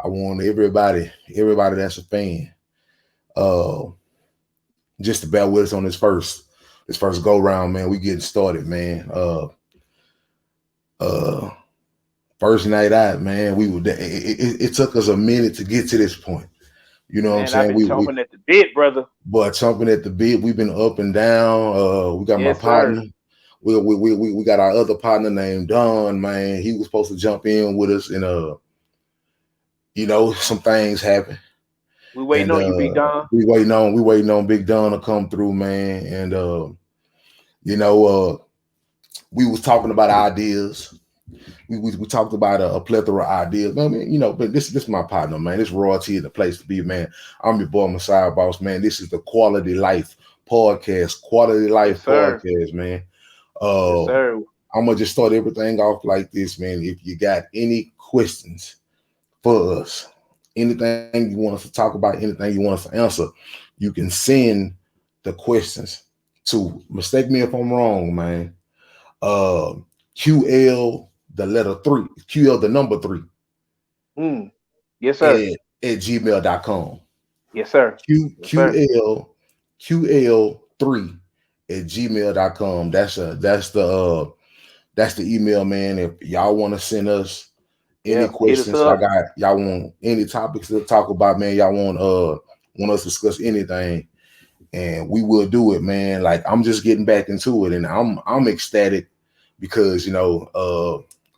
I want everybody that's a fan, uh, just to bear with us on this first go round, man. We getting started, man. Uh, First night out, man. It took us a minute to get to this point. You know what I'm Man, I've saying? been We chomping at the bit, brother. but jumping at the bit. We've been up and down. We got my Yes, sir. partner. We got our other partner named Don. Man, he was supposed to jump in with us, and some things happen, We waiting and on you, Big Don. we waiting on Big Don to come through, man. And you know, we was talking about ideas. We talked about a plethora of ideas. I mean, but this is my partner, man. This royalty is the place to be, man. I'm your boy, Messiah Boss, man. This is the QuaLITy Life podcast, QuaLITy Yes, Life sir. podcast, man. Yes, sir. I'm gonna just start everything off like this, man. If you got any questions for us, anything you want us to talk about, anything you want us to answer, you can send the questions to, mistake me if I'm wrong, man. Uh, QL the letter 3, QL the number 3 Mm. Yes, sir. at gmail.com. Yes, sir. Yes, sir. QL3 at gmail.com. That's the email, man. If y'all want to send us any Yeah. Hit us questions, up. y'all want any topics to talk about, man. Y'all want us to discuss anything, and we will do it, man. Like, I'm just getting back into it, and I'm ecstatic because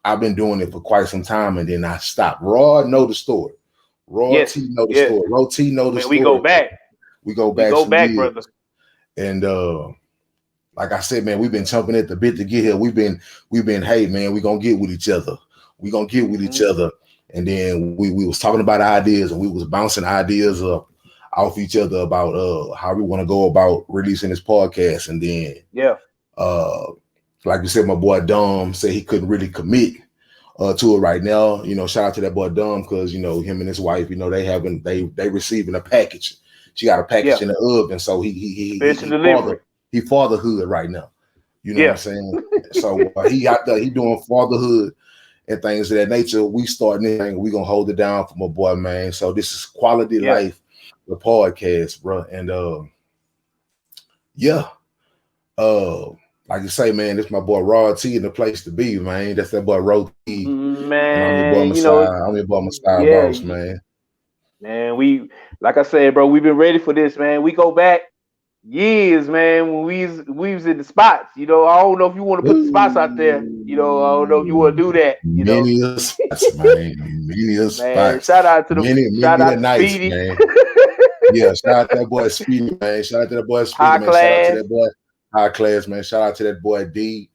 I've been doing it for quite some time, and then I stopped. Raw know the story. Raw Yes. T know the Yes. story. Raw T know the Man, we go story. back. We go We back go some back, years, brother. and like I said, man, we've been jumping at the bit to get here. We've been, hey, man, we gonna get with each other. We gonna get with each Mm-hmm. other, and then we was talking about ideas, and we was bouncing ideas up off each other about how we want to go about releasing this podcast, and then Yeah. uh like you said, my boy Dom said he couldn't really commit to it right now. Shout out to that boy Dom, because him and his wife, they receiving a package. She got a package Yeah. in the oven, so Special delivery. he fatherhood right now. You know what I'm Yeah. saying? So he out there, he doing fatherhood and things of that nature. We starting this thing, we gonna hold it down for my boy, man. So this is QuaLITy Yeah. Life, the podcast, bro. And yeah, uh, like you say, man, this my boy Raw T in the place to be, man. That's that boy Raw T, and I'm your boy Man, Messiah. I'm your boy Messiah yeah, Boss, man. man. Like I said, bro, we've been ready for this, man. We go back years, man, when we was in the spots. I don't know if you want to put the spots out there. I don't know if you want to do Ooh, that. many a spots, man. Many a Man, spots. Shout shout out out to nights, Speedy, man. Yeah, shout out to that boy Speedy, man. Shout out to that boy Speedy, high man. Shout out to class. that boy High Class, man. Shout out to that boy D.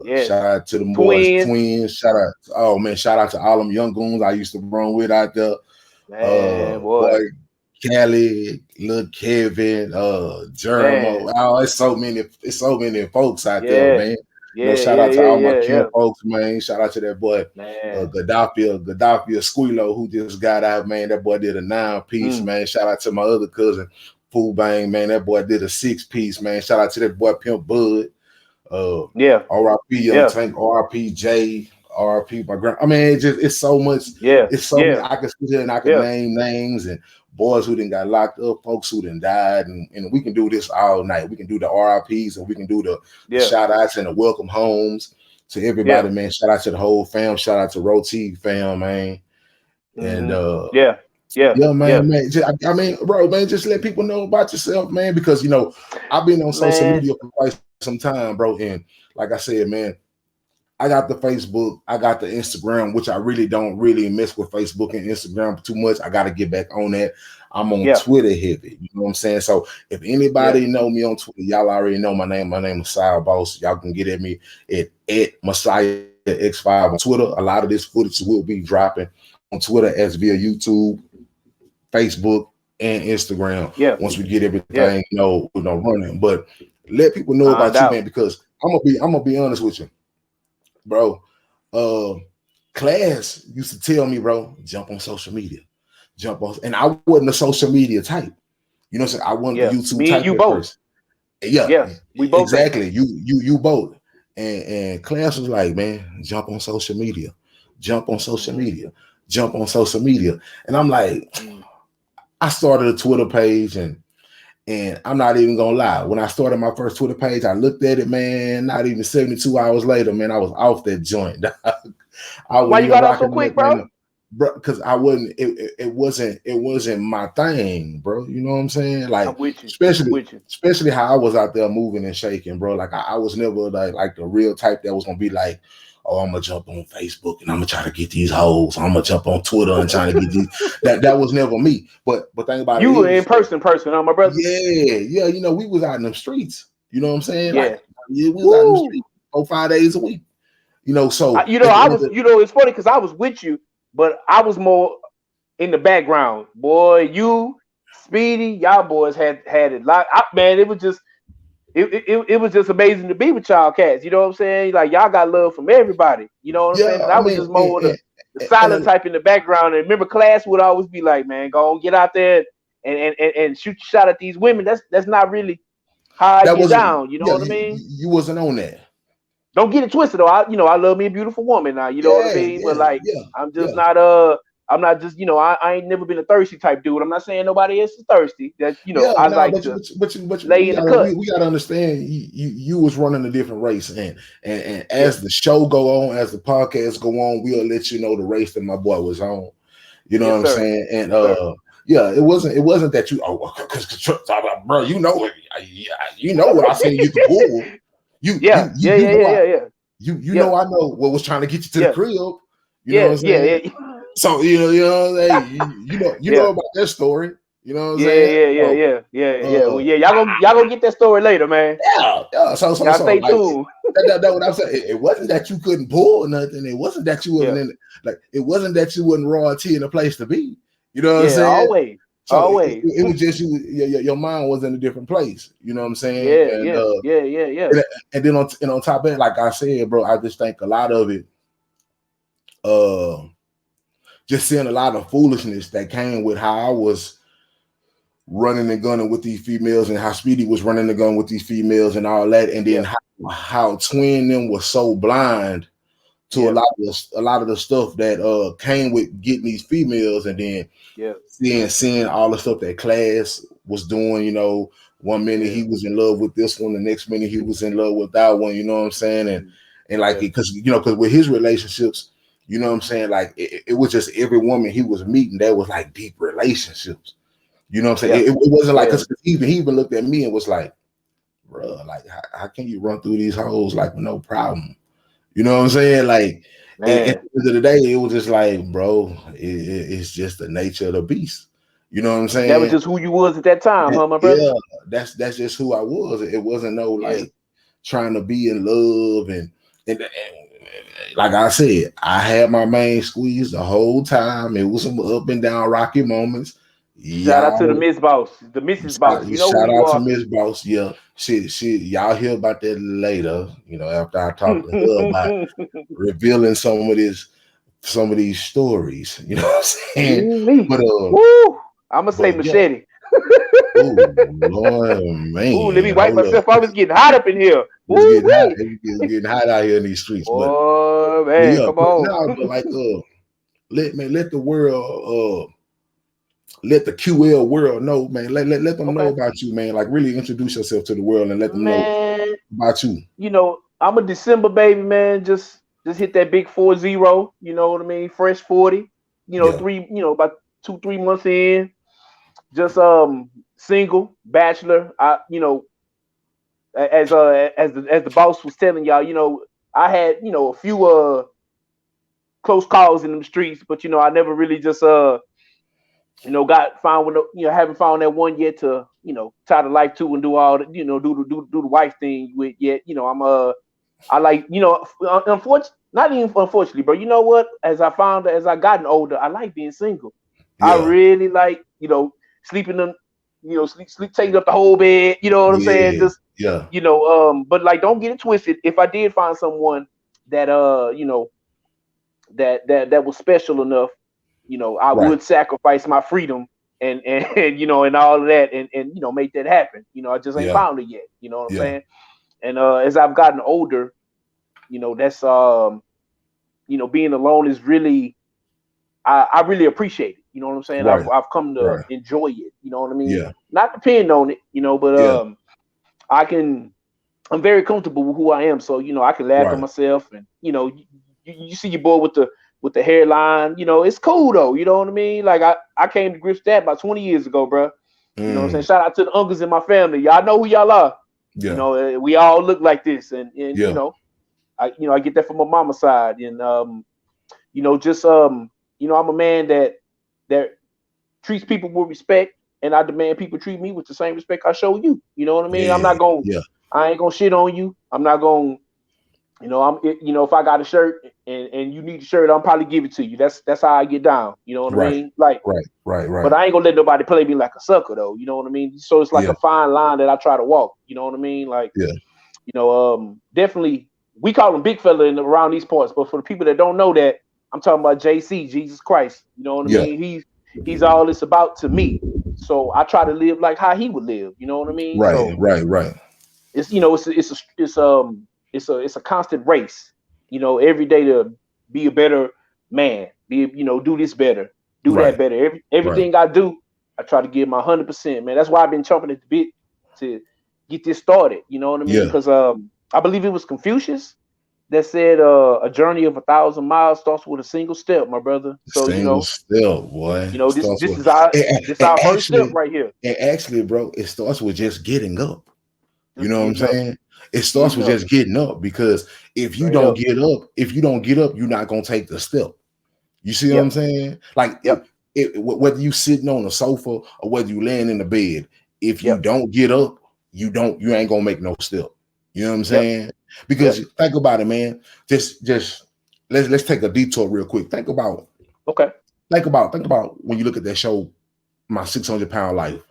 Yes, Shout out to them boys twins, Twins. Shout out to all them young goons I used to run with out there. man, Boy boy, Cali, little Kevin, man, Jeremo. Oh, it's so many folks out there, yeah, man. yeah, Shout yeah, out to yeah, all my yeah, Kim yeah, folks, man. Shout out to that boy man. Gaddafi Squilo, who just got out, man. That boy did a 9-piece, Mm, man. Shout out to my other cousin, Fool Bang, man. That boy did a 6-piece, man. Shout out to that boy Pimp Bud. yeah, RIP Young yeah, Tank, RIP J, RIP my grand. I mean, it's so much. yeah, It's so many. yeah, I can sit here and I can yeah. name names and boys who didn't got locked up, folks who didn't died, and we can do this all night. We can do the RIPs, and we can do the Yeah, shout outs and the welcome homes to everybody, yeah, man. Shout out to the whole fam. Shout out to Roti fam, man. And yeah, yeah, yeah, yeah, man. I mean, bro, man, just let people know about yourself, man, because I've been on social man. media for quite some time, bro. And like I said, man, I got the Facebook, I got the Instagram, which I really don't really mess with Facebook and Instagram too much. I got to get back on that. I'm on Yeah, Twitter heavy. You know what I'm saying? So if yeah, anybody know me on Twitter, y'all already know my name. My name is Messiah Boss. Y'all can get at me at Messiah X5 on Twitter. A lot of this footage will be dropping on Twitter as via YouTube, Facebook, and Instagram yeah, once we get yeah. everything, running. But let people know Find about you, man, out. because I'm gonna be honest with you, bro. Uh, Class used to tell me, bro, jump on social media, jump on, and I wasn't a social media type. You know what I'm saying? I wasn't the Yeah, YouTube me and type you at both. first. Yeah, Yeah, we both ain't. exactly. You both. And Class was like, man, jump on social media. Jump on social Hmm. media. jump on social media. And I'm like, I started a Twitter page, and I'm not even gonna lie. When I started my first Twitter page, I looked at it, man. Not even 72 hours later, man, I was off that joint. Why you got off so quick, bro? Bro, because I wasn't. It wasn't my thing, bro. You know what I'm saying? Like, I'm with you. especially how I was out there moving and shaking, bro. Like I was never like the real type that was gonna be like, oh, I'm gonna jump on Facebook and I'm gonna try to get these hoes. I'm gonna jump on Twitter and trying to get these. That was never me. But think about it. You were in person, huh, my brother? Yeah. You know, we was out in the streets. You know what I'm saying? Yeah. Like, we was out in the streets 4-5 days a week. You know, so I was. It's funny because I was with you, but I was more in the background. Boy, you, Speedy, y'all boys had it locked. Man, it was just. It was just amazing to be with y'all cats. You know what I'm saying? Like y'all got love from everybody. You know what I'm saying? But I was just more the silent type in the background. And remember, class would always be like, "Man, go on, get out there and shoot your shot at these women." That's not really how I get down. You know what I mean? You wasn't on that. Don't get it twisted though. I love me a beautiful woman now. You know what I mean? But like, I'm just not I'm not just, I ain't never been a thirsty type dude. I'm not saying nobody else is thirsty. That's, I like to lay in the cut. We gotta understand you was running a different race, and as the show go on, as the podcast go on, we'll let you know the race that my boy was on. You know what I'm saying? And it wasn't that you bro, you know what I seen you could pull. You know I know what was trying to get you to the crib. You know what I'm saying? So you know about that story. You know what I'm saying? Well, y'all gonna get that story later, man. Yeah. So stay tuned. That's what I'm saying. It wasn't that you couldn't pull nothing. It wasn't that you wasn't in it wasn't that you wasn't royalty in a place to be. You know what I'm saying? Always. It was just your mind was in a different place. You know what I'm saying? Yeah. And then on top of it, like I said, bro, I just think a lot of it, just seeing a lot of foolishness that came with how I was running and gunning with these females, and how Speedy was running the gun with these females and all that, and then how Twin them was so blind to a lot of the stuff that came with getting these females, and then seeing all the stuff that Class was doing. You know, one minute he was in love with this one, the next minute he was in love with that one. You know what I'm saying? And like because with his relationships, you know what I'm saying? Like it was just every woman he was meeting that was like deep relationships. You know what I'm saying? It wasn't like because he even looked at me and was like, bro, like how can you run through these hoes like with no problem? You know what I'm saying? Like at the end of the day, it was just like, bro, it's just the nature of the beast. You know what I'm saying? That was just who you was at that time, huh, my brother? Yeah, that's just who I was. It wasn't no like trying to be in love and like I said, I had my main squeeze the whole time. It was some up and down rocky moments. Shout out to the Miss Boss, the Mrs. Boss. You know shout who you out are. to Miss Boss. Yeah, shit. Y'all hear about that later. You know, after I talk to her about revealing some of these stories. You know what I'm saying? But I'm gonna say machete. Oh Lord, man! Ooh, let me wipe myself. I was getting hot up in here. It's getting hot out here in these streets. Oh man, come on! But like, let the world, let the QL world know, man. Let them know about you, man. Like, really introduce yourself to the world and let them know about you. You know, I'm a December baby, man. Just hit that big 40. You know what I mean? Fresh 40. You know, about 2-3 months in. Just single, bachelor. As the boss was telling y'all, you know, I had a few close calls in the streets, but I never really just got found with haven't found that one yet to tie the life to and do all the do the wife thing with yet. I like not even unfortunately, but you know what? As I gotten older, I like being single. I really like sleeping in, sleep taking up the whole bed. You know what I'm saying? Just but like, don't get it twisted. If I did find someone that that was special enough, I would sacrifice my freedom and and all of that and make that happen. I just ain't found it yet. You know what I'm saying? And as I've gotten older, that's being alone is really I really appreciate it. You know what I'm saying? Right. I've come to Right. enjoy it. You know what I mean? Yeah. Not depend on it, but Yeah. I'm very comfortable with who I am. So, I can laugh at Right. myself, and you see your boy with the hairline, it's cool though. You know what I mean? Like I came to grips with that about 20 years ago, bro. You know what I'm saying? Shout out to the uncles in my family. Y'all know who y'all are. Yeah. We all look like this, and Yeah. I get that from my mama's side, and I'm a man that treats people with respect, and I demand people treat me with the same respect I show you. You know what I mean? Yeah. Yeah. I ain't gonna shit on you. I'm not gonna, if I got a shirt and you need a shirt, I'll probably give it to you. That's how I get down. You know what I Right. mean? Like, Right. Right. but Right. I ain't gonna let nobody play me like a sucker though. You know what I mean? So it's like Yeah. a fine line that I try to walk. You know what I mean? Like, Yeah. definitely we call him big fella around these parts, but for the people that don't know that, I'm talking about JC, Jesus Christ. You know what I Yeah. mean? He's all it's about to me. So I try to live like how he would live. You know what I mean? Right. So Right. Right. it's a constant race. Every day to be a better man. Do this better, do that Right. better. Right. Everything I do, I try to give my 100%, man. That's why I've been chomping at the bit to get this started. You know what I mean? Yeah. Because I believe it was Confucius that said a journey of 1,000 miles starts with a single step, my brother. So Single step, boy. this Starts this with is our and first step actually, right here. and actually, bro, it starts with just getting up. You Just know what I'm getting up, saying? It starts getting with up, just getting up, because if you straight don't up. get up, you're not gonna take the step. You see what I'm Yep, saying? Like yep, whether you sitting on a sofa or whether you laying in the bed, if you yep, don't get up, you ain't gonna make no step. You know what I'm yep, saying? yep. Because think about it, man. Just let's take a detour real quick. Okay. Think about when you look at that show, My 600-Pound Life.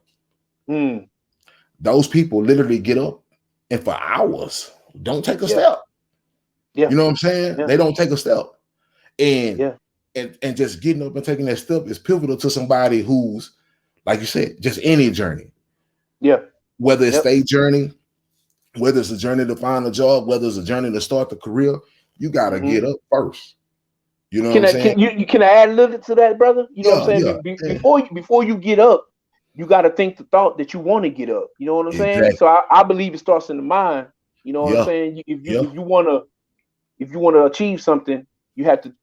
Mm, Those people literally get up and for hours don't take a yeah, step. yeah, You know what I'm saying? yeah, They don't take a step. And yeah, and just getting up and taking that step is pivotal to somebody who's, like you said, just any journey. yeah, Whether it's yep. state journey, whether it's a journey to find a job, whether it's a journey to start the career, you gotta Hmm. get up first. You know what Can I'm I saying? can I add a little to that, brother? You know what I'm Yeah, saying? yeah, yeah. Before you get up, you got to think the thought that you want to get up. You know what I'm saying? So Exactly. I believe it starts in the mind. You know what I'm Yeah, saying? yeah, If you wanna achieve something, you have to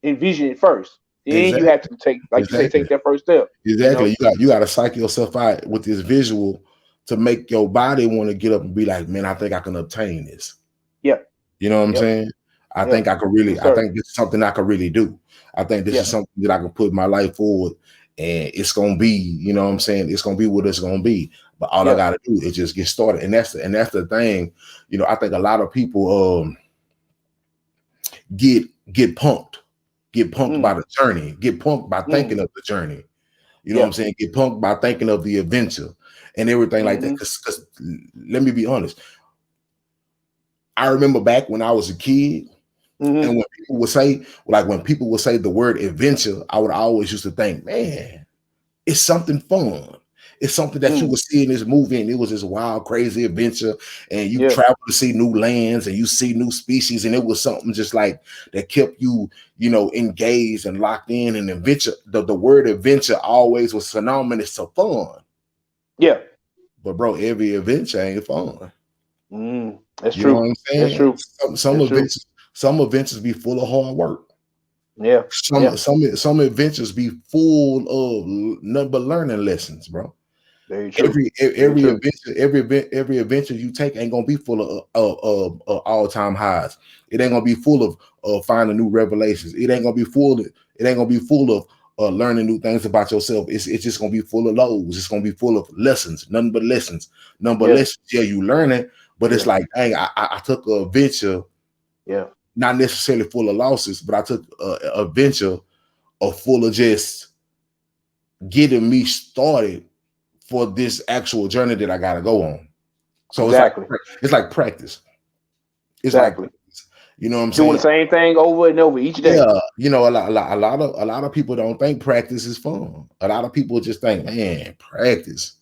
envision it first. Then you exactly. have to take, like you say, Exactly. take that first step. You Exactly. know? You got to psych yourself out with this visual to make your body want to get up and be like, man, I think I can obtain this. Yeah. You know what I'm Yep. saying? I Yep. think Yes, I sir. think this is something I could really do. I think this Yeah. is something that I can put my life forward, and it's gonna be, you know what I'm saying? It's gonna be what it's gonna be. But all I Yeah. gotta do is just get started. And that's the thing. I think a lot of people get get punked. Get punked by Mm. the journey, get punked by Mm. thinking of the journey. You know what Yeah. I'm saying? Get punked by thinking of the adventure and everything like that. Mm-hmm. Because let me be honest. I remember back when I was a kid, and Mm-hmm. when people would say the word adventure, I would always used to think, man, it's something fun. It's something that you Mm. would see in this movie, and it was this wild, crazy adventure, and you Yeah. travel to see new lands and you see new species, and it was something just like that kept you, engaged and locked in. And adventure, the word adventure always was synonymous to fun. Yeah. But bro, every adventure ain't fun. Mm. That's You know what true. I'm That's saying? true. Some That's true. adventures be full of hard work. Yeah. Yeah. Some adventures be full of nothing but learning lessons, bro. Very true. Very true. Every adventure you take ain't gonna be full of all-time highs. It ain't gonna be full of finding new revelations. It ain't gonna be full of learning new things about yourself. It's just gonna be full of lows. It's gonna be full of lessons, nothing but lessons. Nothing but Yeah. lessons. Yeah, you learning, but it's Yeah. like, dang, I took a venture, Yeah. not necessarily full of losses, but I took a venture full of just getting me started for this actual journey that I got to go on. So Exactly. it's like practice. It's like Exactly. practice. You know what I'm Doing the saying? same thing over and over each day. Yeah, a lot of people don't think practice is fun. A lot of people just think, man, practice.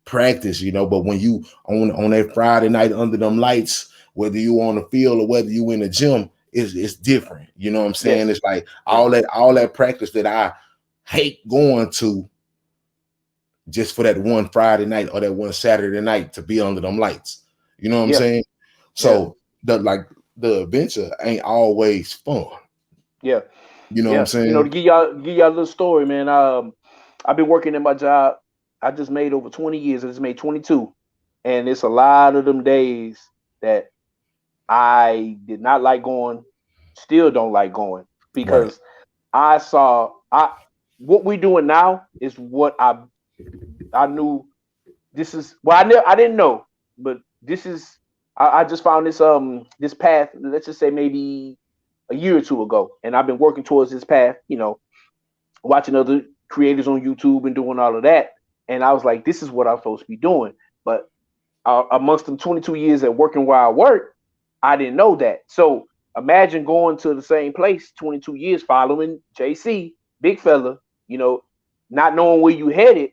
But when you on that Friday night under them lights, whether you on the field or whether you in the gym, it's different. You know what I'm saying? Yes. It's like all that practice that I hate going to just for that one Friday night or that one Saturday night to be under them lights. You know what I'm saying? So the adventure ain't always fun. Yeah. You know what I'm Yeah. You know, to saying? give y'all a little story, man. I've been working in my job. I just made over 20 years. I just made 22. And it's a lot of them days that I did not like going, still don't like going, Right. because what we doing now is what I knew. This is, well, I didn't know, but this is, I just found this path, let's just say maybe a year or two ago, and I've been working towards this path, watching other creators on YouTube and doing all of that. And I was like, this is what I'm supposed to be doing. But amongst the 22 years at working where I work, I didn't know that. So imagine going to the same place 22 years, following JC, big fella, not knowing where you headed.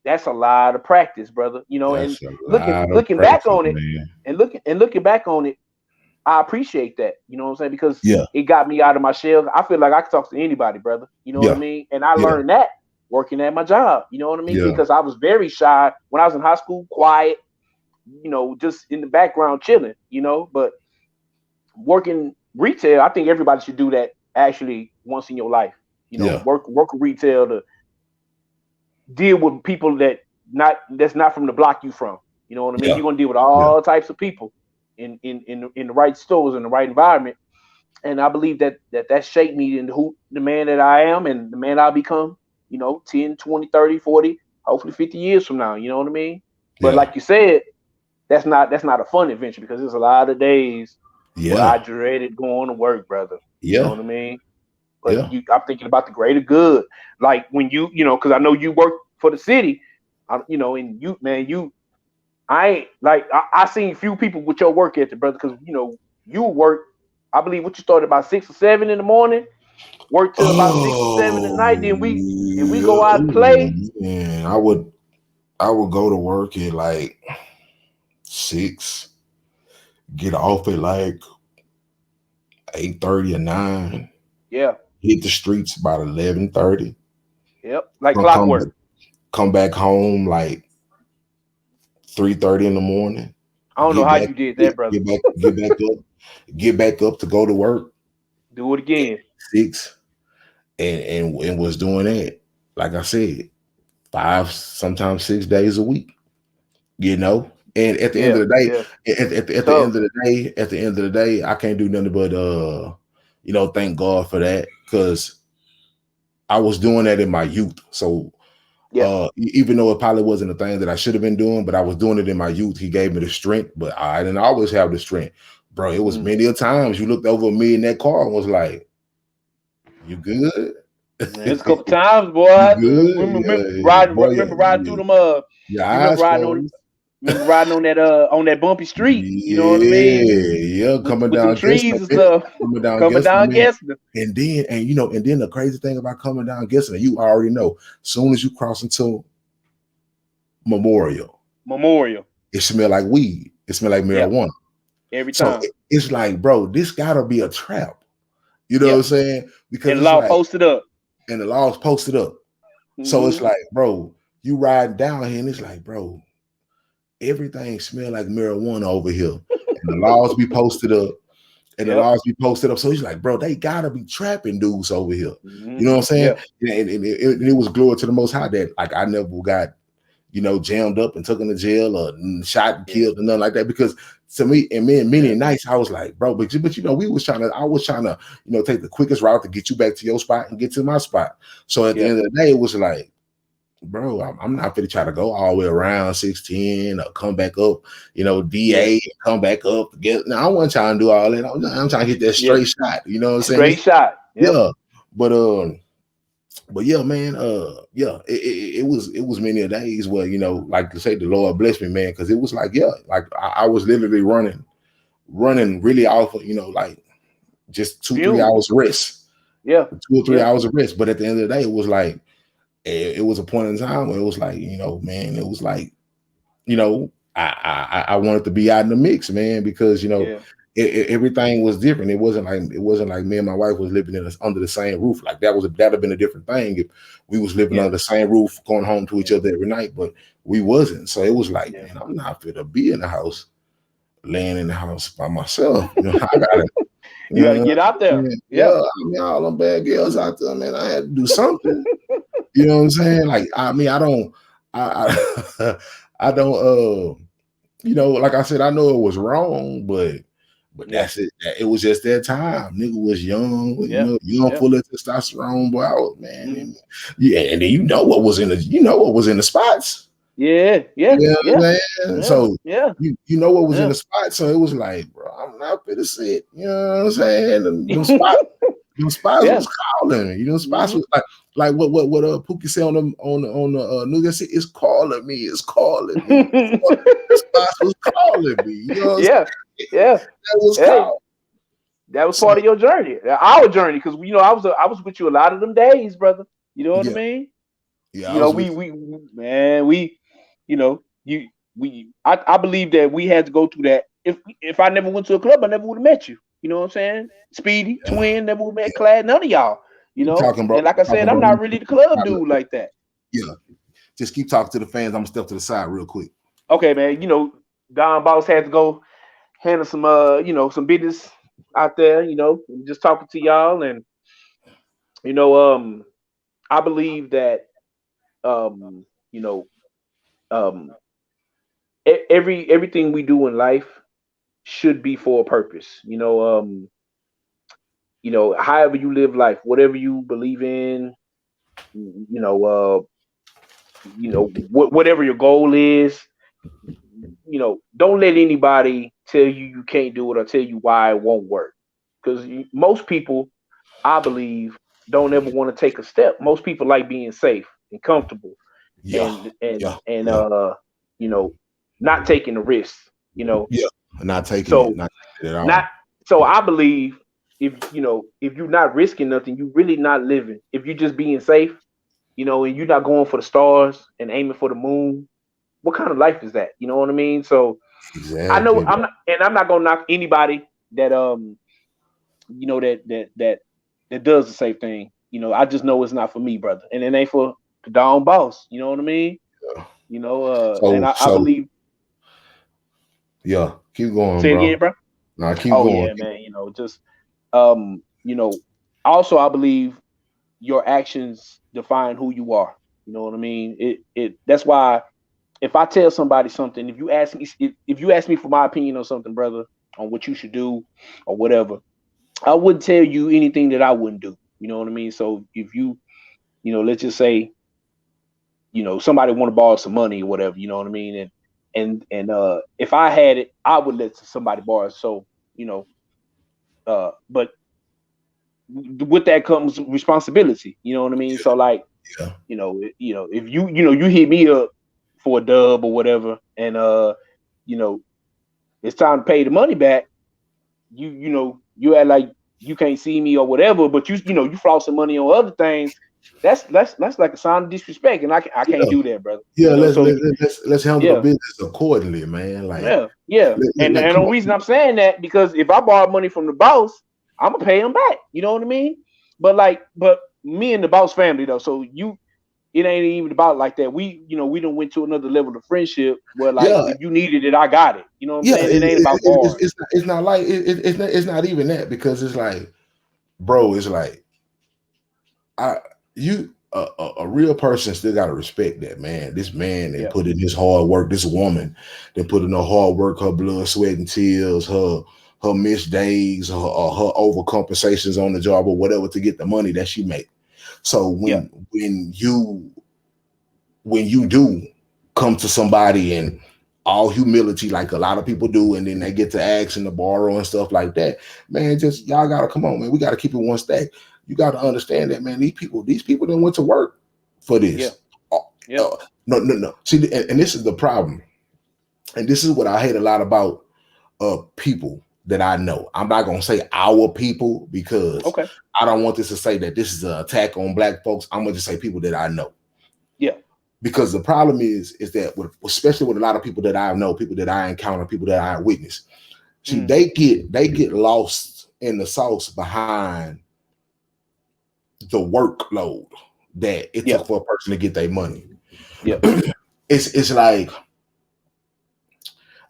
That's a lot of practice, brother. And That's a lot of looking back practice, on it, man. and looking back on it, I appreciate that. You know what I'm saying? Because Yeah. it got me out of my shell. I feel like I can talk to anybody, brother. You know what I Yeah. mean? And I Yeah. learned that working at my job. You know what I mean? Yeah. Because I was very shy when I was in high school, quiet, just in the background chilling, but working retail, I think everybody should do that actually once in your life. Yeah. Work retail to deal with people that's not from the block you from. You know what I mean? Yeah. You're gonna deal with all types of people in the right stores, in the right environment. And I believe that shaped me into the man that I am and the man I'll become, 10, 20, 30, 40, hopefully 50 years from now. You know what I mean? But Yeah. like you said, that's not a fun adventure, because there's a lot of days where I Yeah. dreaded going to work, brother. You know Yeah. what I mean? But Yeah. I'm thinking about the greater good. Like when because I know you work for the city, and you, man, I ain't like, I seen few people with your work ethic, brother, because you work. I believe what you started about 6 or 7 in the morning, work till about 6 or 7 at Oh, night. Then we yeah. go out and play. Man, I would go to work at like 6, get off at like 8:30 or 9, Yeah. hit the streets about 11:30. Yep. Like Come clockwork. come back home like 3:30 in the morning. I don't know Get how back, you did that, get, brother. get back up to go to work Do it at again. 6, and was doing that. Like I said, 5, sometimes 6 days a week. And at the end Yeah. of the day, Yeah. at the Tough. end of the day, I can't do nothing but thank God for that, because I was doing that in my youth. So Yeah. even though it probably wasn't a thing that I should have been doing, but I was doing it in my youth. He gave me the strength, but I didn't always have the strength, bro. It was many a times you looked over me in that car and was like, "You good? Man, it's a couple times, boy. You good? Remember Yeah, riding, boy, remember riding through them. your You remember eyes riding on, closed." on that bumpy street. You know what I mean? Yeah, coming With them down trees Gessner, and stuff. Coming down man. Gessner. And then the crazy thing about coming down Gessner, you already know, soon as you cross into Memorial, it smell like weed. It smell like Yep. marijuana. Every So time. it's like, bro, this gotta be a trap. You know what I'm Yep. saying? Because And it's law like, posted up. and the law's posted up. So it's Mm-hmm. like, bro, you riding down here, and it's like, bro, everything smell like marijuana over here, and the laws be posted up. And the Yep. laws be posted up. So he's like, bro, they gotta be trapping dudes over here. Mm-hmm. You know what I'm saying? Yeah. And it was glory to the Most High that, like, I never got, jammed up and taken to jail or shot and killed and nothing like that. Because to me, and many nights, I was like, bro, but I was trying to, take the quickest route to get you back to your spot and get to my spot. So at the end of the day, it was like, bro, I'm not going to try to go all the way around 610 or come back up, DA, come back up. I wasn't trying to do all that. I'm trying to hit that straight shot. You know what I'm saying? Straight shot. Yep. Yeah. But yeah, man, it was many a days where, like to say, the Lord blessed me, man, because it was like, like I was literally running really off of, like just 2-3 hours of rest. Yeah. 2 or 3 hours of rest. But at the end of the day, it was like, it was a point in time where it was like, man, it was like, I wanted to be out in the mix, man, because, everything was different. It wasn't like me and my wife was living under the same roof. Like that'd have been a different thing if we was living under the same roof, going home to each other every night. But we wasn't. So it was like, man, I'm not fit to be in the house, laying in the house by myself. You know, I gotta. You gotta get out there. Yeah, I mean, all them bad girls out there, man. I had to do something. You know what I'm saying? Like, I mean, I don't. You know, like I said, I know it was wrong, but that's it. It was just that time. Nigga was young, you know, full of testosterone, boy. I was, man, and then you know what was in the spots. Yeah. So you know what was in the spots. So it was like, bro, I'm not fit to sit. You know what I'm saying? Them spots was calling me. You know, spots was like what Pookie said on the news. It's calling me. It's calling me. The spots was calling me. You know what that was calling. That was part of your journey, our journey, because you know I was with you a lot of them days, brother. You know what I mean? Yeah, you know I believe that we had to go through that. If I never went to a club, I never would have met you. You know what I'm saying? Speedy, Twin, never would have met Clad, none of y'all. You know, and like I said, I'm not really the club dude like that. Yeah, just keep talking to the fans. I'm gonna step to the side real quick. Okay, man. You know, Don Boss had to go handle some some business out there. You know, just talking to y'all, and you know, I believe that everything we do in life should be for a purpose. You know, however you live life, whatever you believe in, whatever your goal is, you know, don't let anybody tell you can't do it or tell you why it won't work. Because most people, I believe, don't ever want to take a step. Most people like being safe and comfortable, and not taking the risk. You know, not taking it at all. So I believe if you're not risking nothing, you're really not living. If you're just being safe, you know, and you're not going for the stars and aiming for the moon, what kind of life is that? You know what I mean? So I know I'm not gonna knock anybody that that does the safe thing. You know, I just know it's not for me, brother, and it ain't for the Don Boss. You know what I mean? Yeah. You know, I believe. Yeah, keep going. Say it again, bro. No, keep going. Yeah, man. You know, just also I believe your actions define who you are. You know what I mean? That's why if I tell somebody something, if you ask me for my opinion on something, brother, on what you should do or whatever, I wouldn't tell you anything that I wouldn't do. You know what I mean? So if you let's just say, somebody want to borrow some money or whatever, you know what I mean? And if I had it, I would let somebody borrow. So, but with that comes responsibility. You know what I mean? So like, if you hit me up for a dub or whatever, and it's time to pay the money back, you act like you can't see me or whatever, but you floss some money on other things. That's like a sign of disrespect, and I can't do that, brother. Yeah, let's handle the business accordingly, man. Like and the reason I'm saying that, because if I borrow money from the boss, I'm gonna pay him back. You know what I mean? But me and the boss family though, so it ain't even about like that. We done went to another level of friendship where if you needed it, I got it. You know what I'm saying? It ain't about borrowing. It's not like it's not even that, because it's like, bro, it's like a real person still gotta respect that man. This man that put in his hard work, this woman that put in her hard work, her blood, sweat, and tears, her missed days, her overcompensations on the job or whatever to get the money that she make. So when you do come to somebody and all humility, like a lot of people do, and then they get to ask and to borrow and stuff like that, man, just y'all gotta come on, man. We gotta keep it one stack. You got to understand that, man. These people didn't went to work for this. No. See, and this is the problem. And this is what I hate a lot about people that I know. I'm not gonna say our people, because I don't want this to say that this is an attack on black folks. I'm gonna just say people that I know. Yeah. Because the problem is that especially with a lot of people that I know, people that I encounter, people that I witness, See, they get lost in the sauce behind the workload that it took for a person to get their money. Yeah. It's like,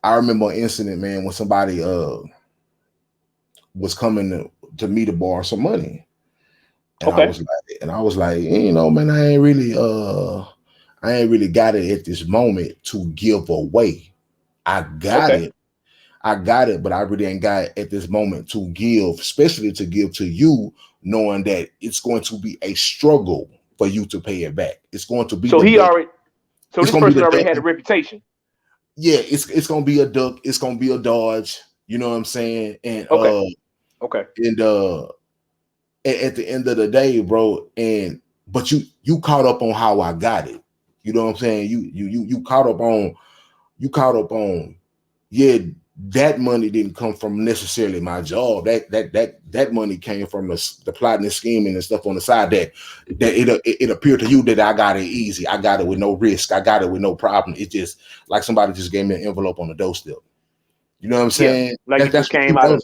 I remember an incident, man, when somebody was coming to me to borrow some money. And I was like, you know, man, I ain't really got it at this moment to give away. I got it, but I really ain't got it at this moment to give, especially to give to you, knowing that it's going to be a struggle for you to pay it back. It's going to be this person already had a reputation. Yeah, it's gonna be a duck, it's gonna be a dodge, you know what I'm saying? And and at the end of the day, bro, but you caught up on how I got it. You know what I'm saying? You caught up on that money didn't come from necessarily my job. That money came from the plotting and scheming and stuff on the side that it appeared to you that I got it easy. I got it with no risk. I got it with no problem. It's just like somebody just gave me an envelope on the doorstep. You know what I'm saying? Yeah, like that's came out of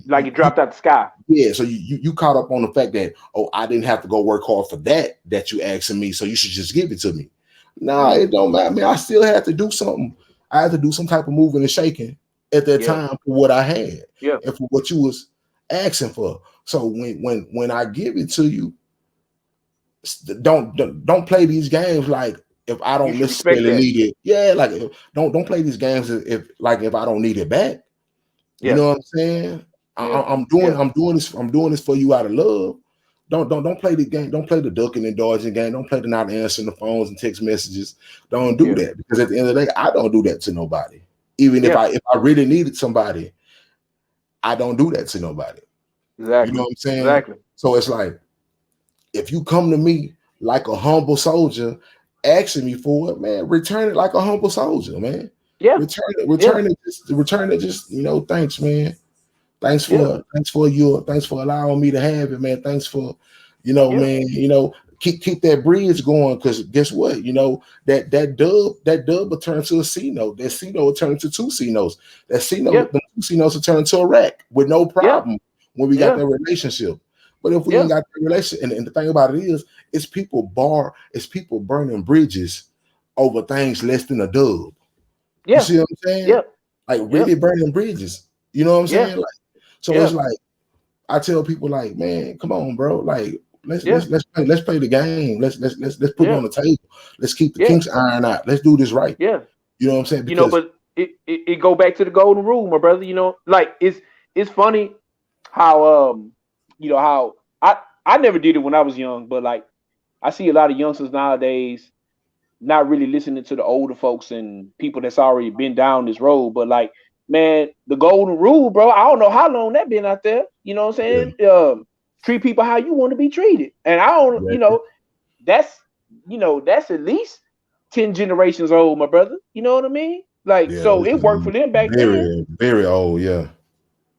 like it dropped out the sky. Yeah, so you caught up on the fact that, oh, I didn't have to go work hard for that you asking me, so you should just give it to me. Nah, it don't matter. I mean, I still had to do something. I had to do some type of moving and shaking at that time for what I had and for what you was asking for. So when I give it to you, don't play these games like if I don't necessarily need it. Yeah, like don't play these games if I don't need it back. You know what I'm saying? I'm doing this for you out of love. Don't play the game. Don't play the ducking and dodging game. Don't play the not answering the phones and text messages. Don't do that, because at the end of the day, I don't do that to nobody. Even if I really needed somebody, I don't do that to nobody. Exactly. You know what I'm saying? Exactly. So it's like, if you come to me like a humble soldier, asking me for it, man, return it like a humble soldier, man. Yeah. Return it. Just, you know, thanks, man. Thanks for allowing me to have it, man. Thanks for, you know, man, you know, keep that bridge going, because guess what? You know, that dub will turn to a C note. That C note will turn into two C notes. That C note, the two C notes will turn into a rack with no problem when we got that relationship. But if we ain't got that relationship, and the thing about it is, it's people burning bridges over things less than a dub. You see what I'm saying? Yeah. Like really burning bridges. You know what I'm saying? Like, so it's like, I tell people, like, man, come on, bro. Like, let's play the game. Let's put it on the table. Let's keep the kinks iron out. Let's do this right. Yeah. You know what I'm saying? Because, you know, but it go back to the golden rule, my brother. You know, like it's funny how you know, how I never did it when I was young, but like I see a lot of youngsters nowadays not really listening to the older folks and people that's already been down this road. But like, man, the golden rule, bro, I don't know how long that been out there. You know what I'm saying? Treat people how you want to be treated. And I don't, you know, that's at least 10 generations old, my brother. You know what I mean? Like, so it worked for them back then. Very old, yeah.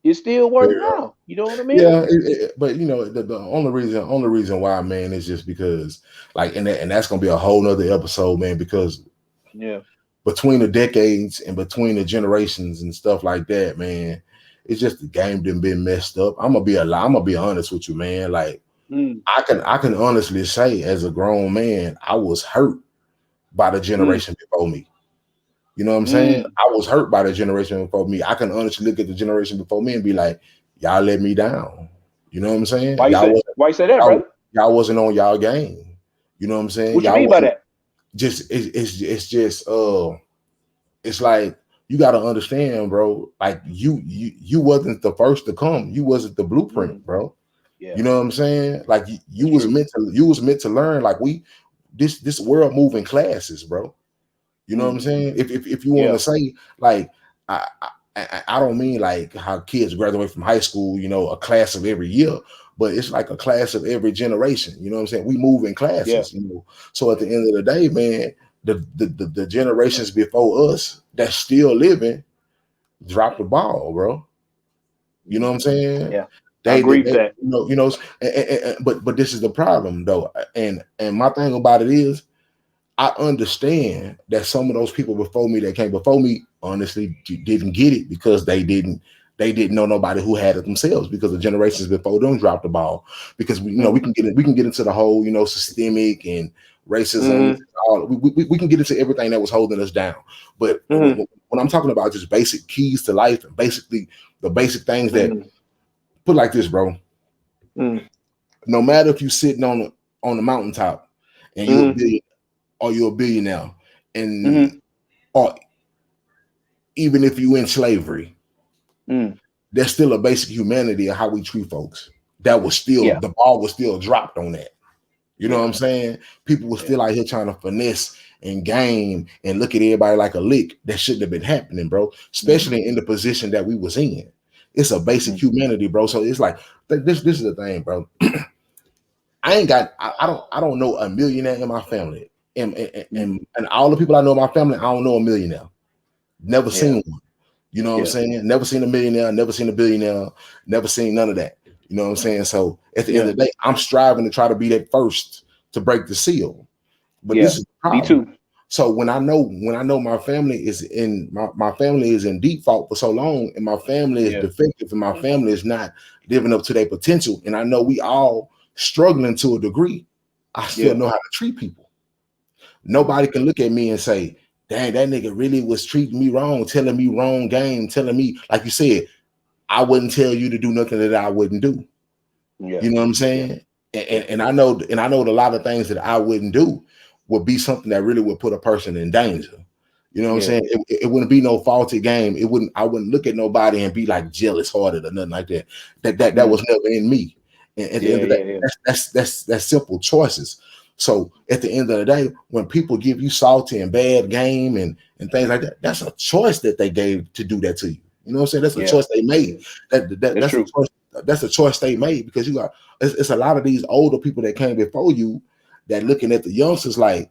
It still works now. You know what I mean? Yeah, but you know, the only reason why, man, is just because, like, and that's gonna be a whole nother episode, man, because between the decades and between the generations and stuff like that, man, it's just the game done been messed up. I'm gonna be honest with you, man. Like, I can honestly say, as a grown man, I was hurt by the generation before me. You know what I'm saying? I was hurt by the generation before me. I can honestly look at the generation before me and be like, y'all let me down. You know what I'm saying? Why you say that, bro? Y'all wasn't on y'all game. You know what I'm saying? What you mean by that? It's like, you got to understand, bro. Like, you wasn't the first to come. You wasn't the blueprint, bro. Yeah. You know what I'm saying? Like, you was meant to learn. Like, this world moving classes, bro. You know what I'm saying? If you want to say, like, I don't mean like how kids graduate from high school, you know, a class of every year, but it's like a class of every generation. You know what I'm saying? We move in classes, you know. So at the end of the day, man, the generations before us that's still living drop the ball, bro. You know what I'm saying? Yeah. I agree with that. You know, but this is the problem, though. And my thing about it is, I understand that some of those people before me that came before me honestly didn't get it because they didn't they didn't know nobody who had it themselves because the generations before them dropped the ball. Because we can get into the whole systemic and racism. We can get into everything that was holding us down. But when I'm talking about just basic keys to life and basically the basic things that put like this, bro. No matter if you're sitting on the mountaintop and you're a billionaire, and or even if you're in slavery, there's still a basic humanity of how we treat folks. That was still the ball was still dropped on that. You know what I'm saying? People were still out here trying to finesse and game and look at everybody like a lick. That shouldn't have been happening, bro. Especially in the position that we was in. It's a basic humanity, bro. So it's like this is the thing, bro. I don't know a millionaire in my family. And all the people I know in my family, I don't know a millionaire. Never seen one. You know what I'm saying? Never seen a millionaire, never seen a billionaire, never seen none of that. You know what I'm saying? So at the end of the day, I'm striving to try to be that first to break the seal. But this is the problem. Me too. So when I know my family is in my family is in default for so long, and my family is defective, and my family is not living up to their potential, and I know we all struggling to a degree, I still know how to treat people. Nobody can look at me and say, dang, that nigga really was treating me wrong, telling me wrong game, telling me, like you said, I wouldn't tell you to do nothing that I wouldn't do. You know what I'm saying? And I know that a lot of things that I wouldn't do would be something that really would put a person in danger. You know what I'm saying? It wouldn't be no faulty game. I wouldn't look at nobody and be like jealous hearted or nothing like that. That was never in me. And at the end of the day, that's simple choices. So at the end of the day, when people give you salty and bad game and things like that, that's a choice that they gave to do that to you. You know what I'm saying? That's a choice they made. That's a choice. That's a choice they made because it's a lot of these older people that came before you that looking at the youngsters like,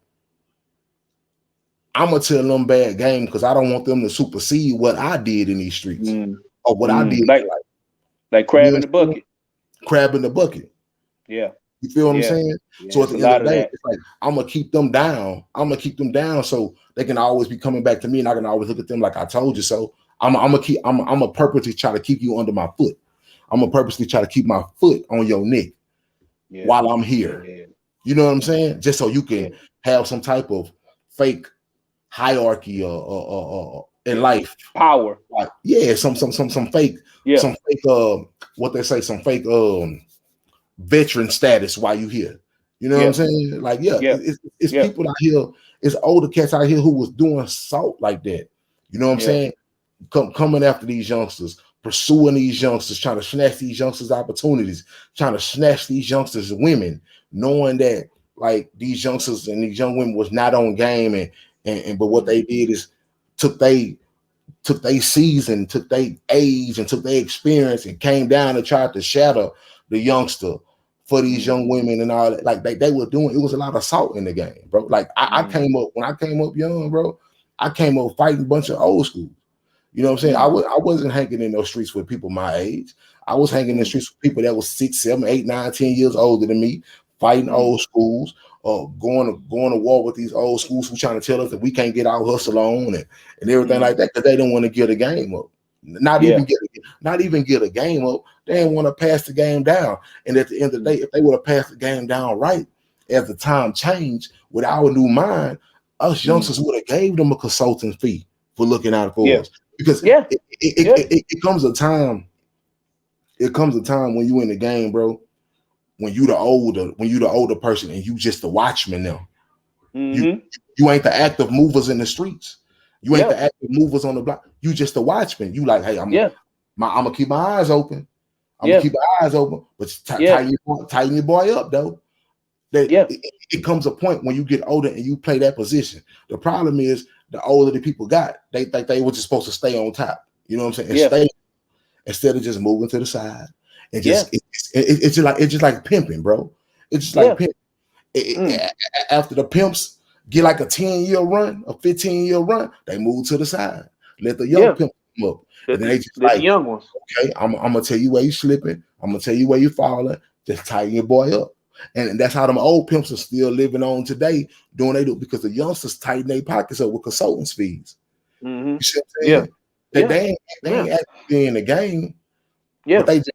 I'm gonna tell them bad game because I don't want them to supersede what I did in these streets or what I did like crab in the bucket. Crab in the bucket. Yeah. You feel what I'm saying? Yeah, so at the end of the day, it's like I'm gonna keep them down. I'm gonna keep them down so they can always be coming back to me, and I can always look at them like I told you so. I'm gonna purposely try to keep you under my foot. I'm gonna purposely try to keep my foot on your neck while I'm here. You know what I'm saying? Just so you can have some type of fake hierarchy or in life power. Like some fake what they say, some fake veteran status while you here. You know what I'm saying? Like it's people out here, it's older cats out here who was doing salt like that. You know what I'm saying? Coming after these youngsters, pursuing these youngsters, trying to snatch these youngsters opportunities, trying to snatch these youngsters women, knowing that like these youngsters and these young women was not on game but what they did is took they season, took their age and took their experience and came down and tried to shatter the youngster for these young women and all that. Like they were doing, it was a lot of salt in the game, bro. Like I came up, when I came up young, bro, I came up fighting a bunch of old school. You know what I'm saying? I wasn't hanging in those streets with people my age. I was hanging in the streets with people that was 6, 7, 8, 9, 10 years older than me, fighting old schools, or going to war with these old schools who trying to tell us that we can't get our hustle on and everything like that, because they didn't want to get a game up. Not even get a game up. They didn't want to pass the game down. And at the end of the day, if they would have passed the game down right, as the time changed, with our new mind, us youngsters would have gave them a consulting fee for looking out for us. Because it comes a time. It comes a time when you in the game, bro. When you the older person and you just the watchman now. You ain't the active movers in the streets. You ain't the active movers on the block. You just the watchman. You like, hey, I'm gonna keep my eyes open. I'm gonna keep my eyes open, but tighten your boy up though. It comes a point when you get older and you play that position. The problem is the older the people got, they think they were just supposed to stay on top. You know what I'm saying? And stay instead of just moving to the side. And just it's just like pimping, bro. It's just like pimping. After the pimps get like a 10-year run, a 15-year run, they move to the side. Let the young pimp come up. And then they just like, the young ones. Okay, I'm gonna tell you where you slipping. I'm gonna tell you where you falling. Just tighten your boy up. And that's how them old pimps are still living on today, doing they do, because the youngsters tighten their pockets up with consultants fees. You see what I'm saying? They ain't actually in the game. Yeah. But they just,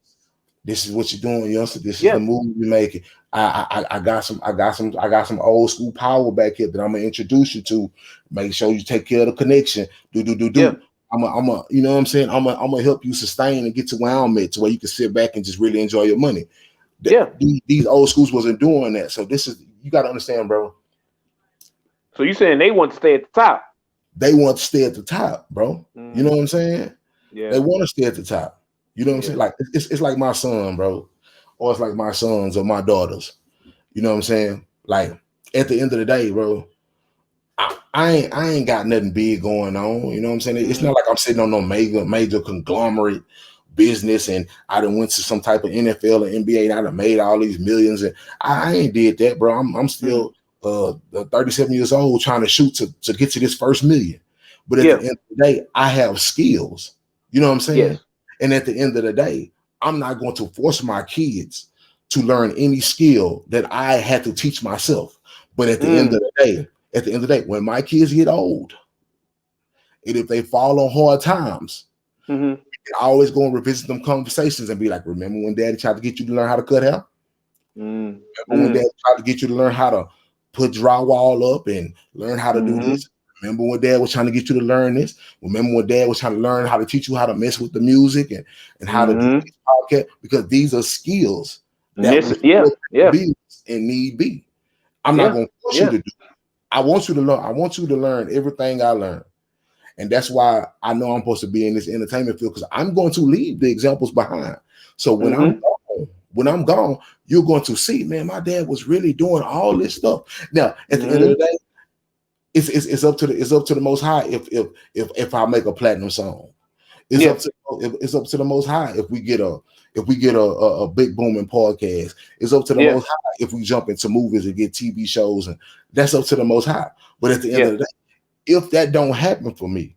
this is what you're doing, youngster. This is the move you're making. I got some old school power back here that I'm gonna introduce you to. Make sure you take care of the connection. Do. Yeah. I'm a, you know what I'm saying? I'm gonna help you sustain and get to where I'm at, to where you can sit back and just really enjoy your money. These old schools wasn't doing that. So this is, you got to understand, bro. So you saying they want to stay at the top? They want to stay at the top, bro. You know what I'm saying? Yeah. They want to stay at the top. You know what I'm saying? Like it's like my son, bro, or it's like my sons or my daughters. You know what I'm saying? Like at the end of the day, bro, I ain't got nothing big going on. You know what I'm saying? It's not like I'm sitting on no major conglomerate business and I done went to some type of NFL or NBA and I done made all these millions, and I ain't did that, bro. I'm still 37 years old trying to shoot to get to this first million. But at the end of the day, I have skills. You know what I'm saying? Yes. And at the end of the day, I'm not going to force my kids to learn any skill that I had to teach myself. But at the end of the day, when my kids get old, and if they fall on hard times, I always go and revisit them conversations and be like, remember when Daddy tried to get you to learn how to cut hair? Remember when Dad tried to get you to learn how to put drywall up and learn how to do this? Remember when Dad was trying to get you to learn this? Remember when Dad was trying to learn how to teach you how to mess with the music and how to do this podcast? Because these are skills that business and need be. I'm not going to force you to do it. I want you to learn. I want you to learn everything I learned. And that's why I know I'm supposed to be in this entertainment field, because I'm going to leave the examples behind. So when I'm gone, you're going to see, man, my dad was really doing all this stuff. Now, at the end of the day, it's up to the Most High if I make a platinum song. It's up to the Most High if we get a big booming podcast. It's up to the Most High if we jump into movies and get TV shows, and that's up to the Most High. But at the end of the day, if that don't happen for me,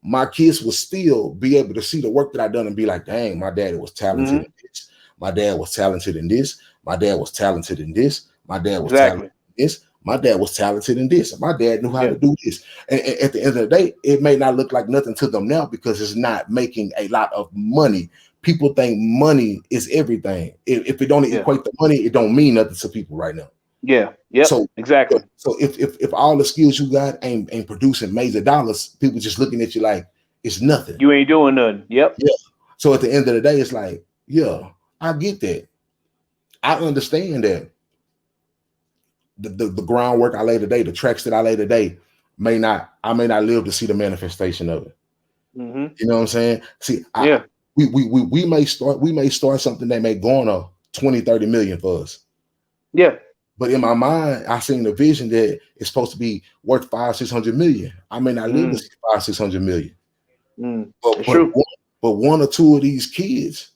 my kids will still be able to see the work that I done and be like, dang, my daddy was talented in this. My dad was talented in this. My dad was talented in this. My dad was talented in this. My dad was talented in this. My dad knew how to do this. And at the end of the day, it may not look like nothing to them now because it's not making a lot of money. People think money is everything. If it don't equate to money, it don't mean nothing to people right now. Yeah. Yeah. So exactly. So if all the skills you got ain't producing major dollars, people just looking at you like it's nothing. You ain't doing nothing. Yep. Yeah. So at the end of the day, it's like, yeah, I get that. I understand that the groundwork I lay today, the tracks that I lay today, I may not live to see the manifestation of it. You know what I'm saying? See, we may start something that may go on a 20-30 million for us. Yeah. But in my mind, I seen the vision that it's supposed to be worth 500-600 million. I may not live to see 500-600 million. But one or two of these kids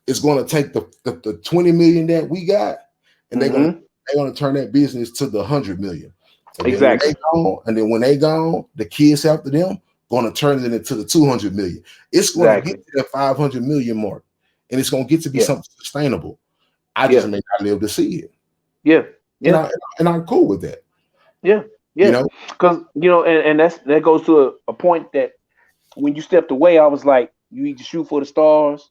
is going to take the 20 million that we got, and they're going to turn that business to the 100 million. Exactly. And then when they gone, the kids after them going to turn it into the 200 million. It's going to get to that 500 million mark, and it's going to get to be something sustainable. I just may not live to see it. Yeah. Yeah. And I'm cool with that. Yeah. Yeah. You know, because, and that goes to a point that when you stepped away, I was like, you either shoot for the stars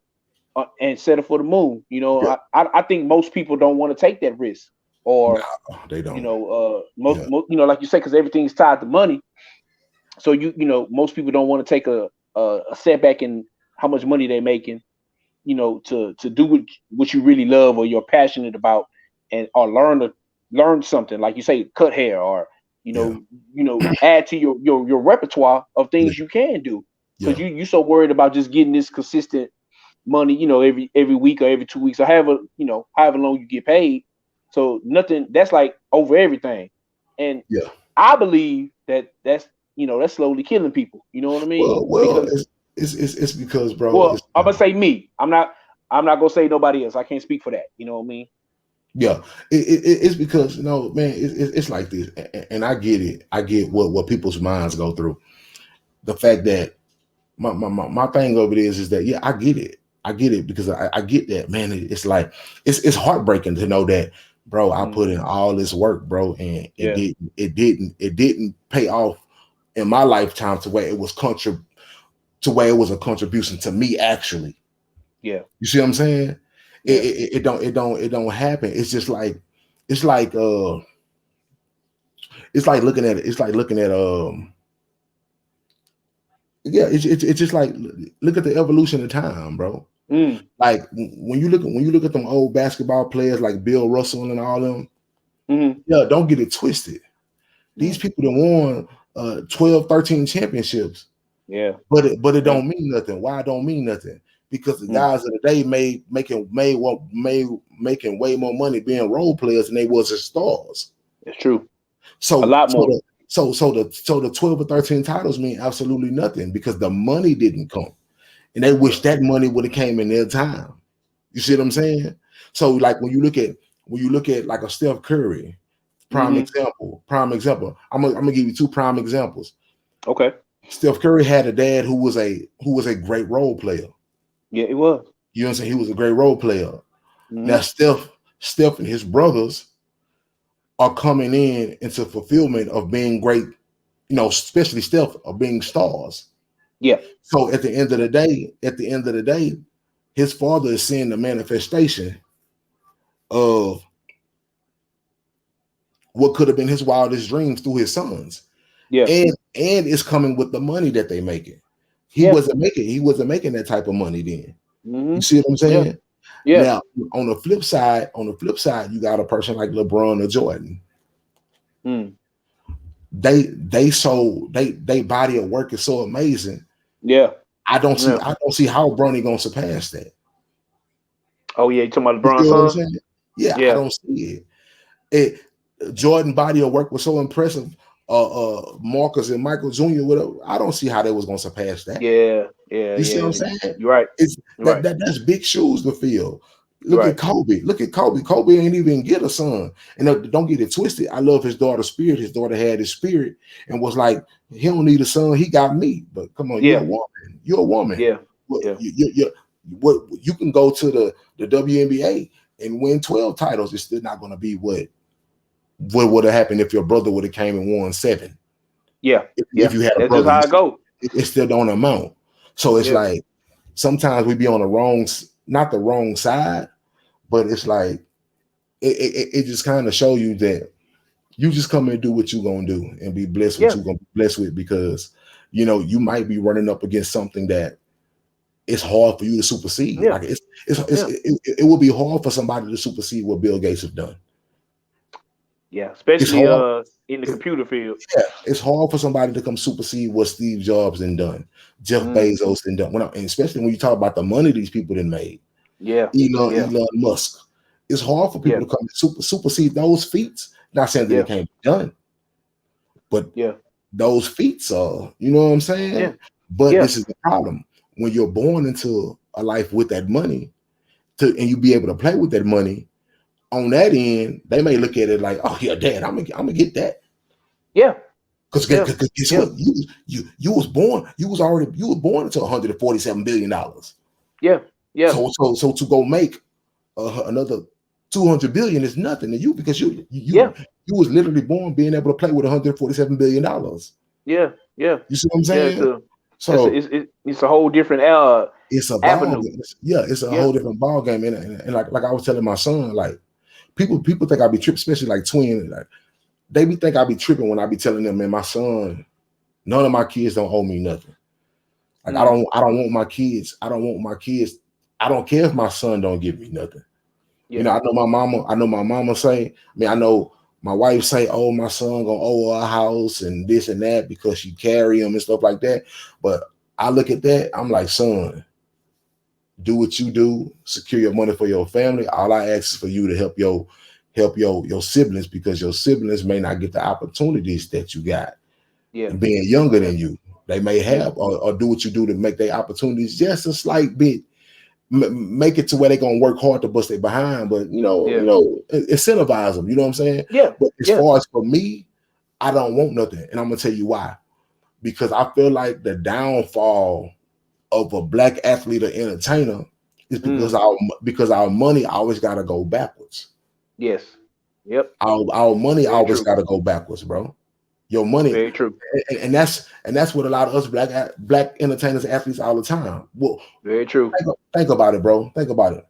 and settle for the moon. I think most people don't want to take that risk, or no, they don't. Most, like you say, because everything's tied to money. So most people don't want to take a setback in how much money they're making, to do what you really love or you're passionate about, or learn something, like you say, cut hair, or add to your repertoire of things you can do. Because you so worried about just getting this consistent money, every week or every 2 weeks or however long you get paid. So nothing, that's like over everything. And I believe that's slowly killing people. You know what I mean? Well, it's because, bro. Well, I'm gonna say me. I'm not gonna say nobody else. I can't speak for that. You know what I mean? Yeah, it's because man, it's like this, and I get it. I get what people's minds go through. The fact that my thing over there is that I get it because I get that, man. It's like it's heartbreaking to know that, bro. I put in all this work, bro, and it didn't pay off in my lifetime to where it was a contribution to me actually. Yeah. You see what I'm saying? Yeah. It don't happen. It's just like it's like looking at it. It's like looking at it's just like look at the evolution of time, bro. Like when you look at them old basketball players like Bill Russell and all them, yeah, don't get it twisted. These people that won 12, 13 championships. Yeah. But it don't mean nothing. Why it don't mean nothing? Because the guys of the day making way more money being role players than they was as stars. It's true. So a lot more. So the 12 or 13 titles mean absolutely nothing because the money didn't come. And they wish that money would have came in their time. You see what I'm saying? So like when you look at like a Steph Curry, prime example. I'm gonna give you two prime examples. Okay. Steph Curry had a dad who was a great role player. Yeah, it was. You know what I'm saying? He was a great role player. Now Steph and his brothers are coming into fulfillment of being great, especially Steph, of being stars. Yeah. So at the end of the day, his father is seeing the manifestation of what could have been his wildest dreams through his sons. Yeah. And it's coming with the money that they making. He wasn't making that type of money then. You see what I'm saying? Yeah. Now on the flip side, you got a person like LeBron or Jordan. They body of work is so amazing. Yeah. I don't see how Bronny gonna surpass that. Oh yeah, you talking about LeBron's son? Yeah, I don't see it. Jordan body of work was so impressive. Marcus and Michael Jr. whatever. I don't see how they was gonna surpass that. Yeah. You see what I'm saying? You're right. That's big shoes to fill. Look at Kobe. Kobe ain't even get a son. And don't get it twisted. I love his daughter's spirit. His daughter had his spirit and was like, he don't need a son. He got me. But come on, you're a woman. You're a woman. Yeah. You can go to the WNBA and win 12 titles. It's still not going to be what would have happened if your brother would have came and won 7. Yeah. If you had a brother, that's just how it go. It still don't amount. So it's like sometimes we be on not the wrong side, but it's like it just kind of show you that you just come and do what you're gonna do and be blessed with what you're gonna be blessed with, because you might be running up against something that it's hard for you to supersede. Like it would be hard for somebody to supersede what Bill Gates have done. Yeah, especially in the computer field. Yeah, it's hard for somebody to come supersede what Steve Jobs done, Jeff Bezos done. And especially when you talk about the money these people done made. Yeah, Elon Musk. It's hard for people to come supersede those feats. Not saying that it can't be done, but those feats are, you know what I'm saying? Yeah. But this is the problem. When you're born into a life with that money, and you be able to play with that money, on that end, they may look at it like, "Oh yeah, Dad, I'm gonna get that." Yeah, because guess what? You was born into $147 billion. Yeah. So to go make another 200 billion is nothing to you, because you was literally born being able to play with $147 billion. Yeah. You see what I'm saying? It's a whole different it's a avenue. It's a whole different ball game. And like I was telling my son, like people think I be tripping, especially like twins. Like they think I be tripping when I be telling them, man, my son, none of my kids don't owe me nothing. Like I don't want my kids. I don't care if my son don't give me nothing. Yeah. I know my mama say, I know my wife say, oh, my son gonna owe her a house and this and that because she carry him and stuff like that. But I look at that, I'm like, son, do what you do, secure your money for your family. All I ask is for you to help your siblings, because your siblings may not get the opportunities that you got. Yeah, being younger than you, they may have, or do what you do to make their opportunities just a slight bit, make it to where they're gonna work hard to bust their behind, but incentivize them. You know what I'm saying? Yeah. But as far as for me, I don't want nothing, and I'm gonna tell you why. Because I feel like the downfall of a black athlete or entertainer is because our money always got to go backwards. Yes. Yep. Our money always got to go backwards, bro. Your money. Very true. And that's what a lot of us black entertainers, athletes all the time. Well, very true. Think about it, bro. Think about it.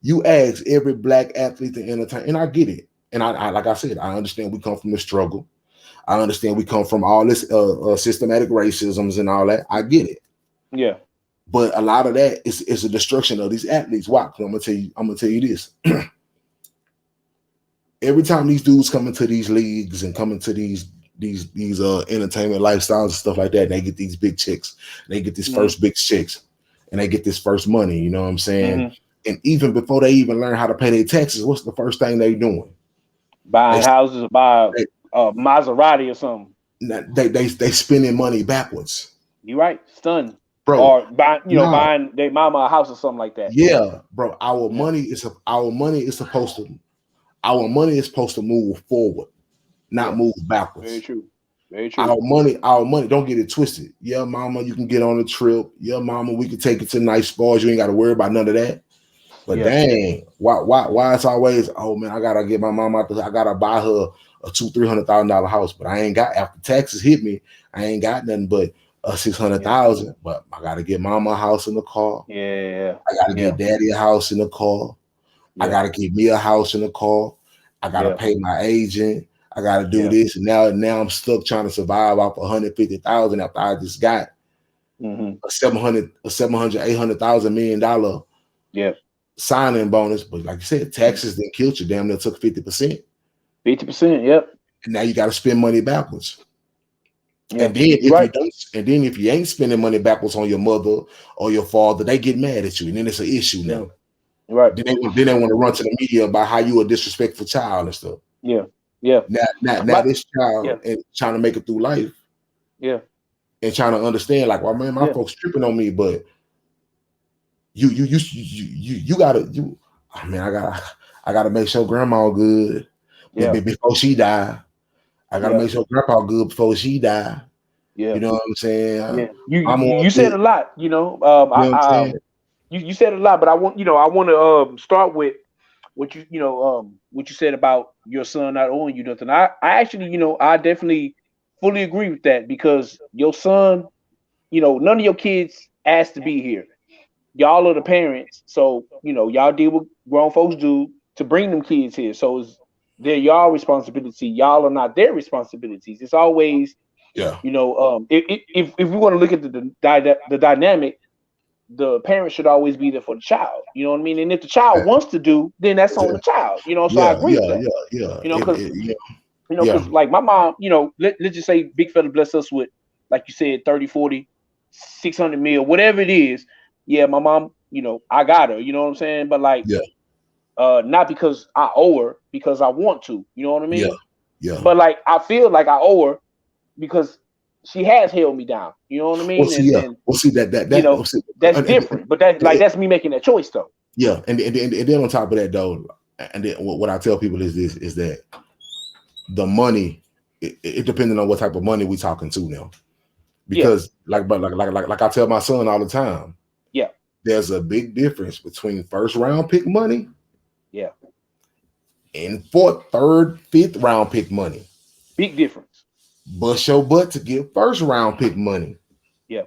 You ask every black athlete to entertain, and I get it. And I like I said, I understand we come from the struggle. I understand we come from all this systematic racisms and all that. I get it. Yeah. But a lot of that is a destruction of these athletes. Why? I'm gonna tell you this. Every time these dudes come into these leagues and come into these entertainment lifestyles and stuff like that, and they get these big checks. They get these first big checks, and they get this first money. You know what I'm saying? Mm-hmm. And even before they even learn how to pay their taxes, what's the first thing they doing? Buying houses, buy Maserati or something. They spending money backwards. You right, stunned, bro. Or buying their mama a house or something like that. Yeah, bro. Our money is supposed to move forward, not move backwards. Very true. Very true. Our money. Don't get it twisted. Yeah, mama, you can get on a trip. Yeah, mama, we can take it to nice spas. You ain't got to worry about none of that. But dang, why it's always, oh man, I gotta get my mom out there. I gotta buy her a $200,000-$300,000 house, but I ain't got, after taxes hit me, I ain't got nothing but $600,000. But I gotta get mama a house in the car. Yeah, I gotta get daddy a house in the car. I gotta get me a house in the car. I gotta pay my agent. I gotta do this, and now I'm stuck trying to survive off $150,000 after I just got a $800,000 million signing bonus. But like you said, taxes that killed you. Damn, that took 50%. 50%, yep. And now you got to spend money backwards. Yeah. And then if you ain't spending money backwards on your mother or your father, they get mad at you, and then it's an issue now. Right. Then they want to run to the media about how you a disrespectful child and stuff. Yeah. Yeah. Now this child and trying to make it through life. Yeah. And trying to understand, like, well, man, my folks tripping on me, but I gotta make sure grandma good before she die. I gotta make sure grandpa good before she die. Yeah. You know what I'm saying? Yeah. You said a lot, you know. You said a lot, but I want to start with what you said about your son not owing you nothing. I actually, I definitely fully agree with that, because your son, none of your kids asked to be here. Y'all are the parents, so y'all did what grown folks do to bring them kids here. So they're y'all responsibility. Y'all are not their responsibilities. It's always, if we want to look at the dynamic, the parent should always be there for the child. You know what I mean? And if the child wants to do, then that's on the child. So I agree with that. Because like my mom, let's just say big fella bless us with, like you said, 30, 40, 600 mil, whatever it is. Yeah, my mom, I got her, you know what I'm saying? But like, not because I owe her, because I want to, you know what I mean? Yeah. But like, I feel like I owe her because she has held me down, you know what I mean? That's different. But that's me making that choice though. Yeah, and then on top of that though, and then what I tell people is this: is that the money, it depending on what type of money we talking to now, because like I tell my son all the time. There's a big difference between first round pick money, and fourth, third, fifth round pick money. Big difference. Bust your butt to get first round pick money. Yeah,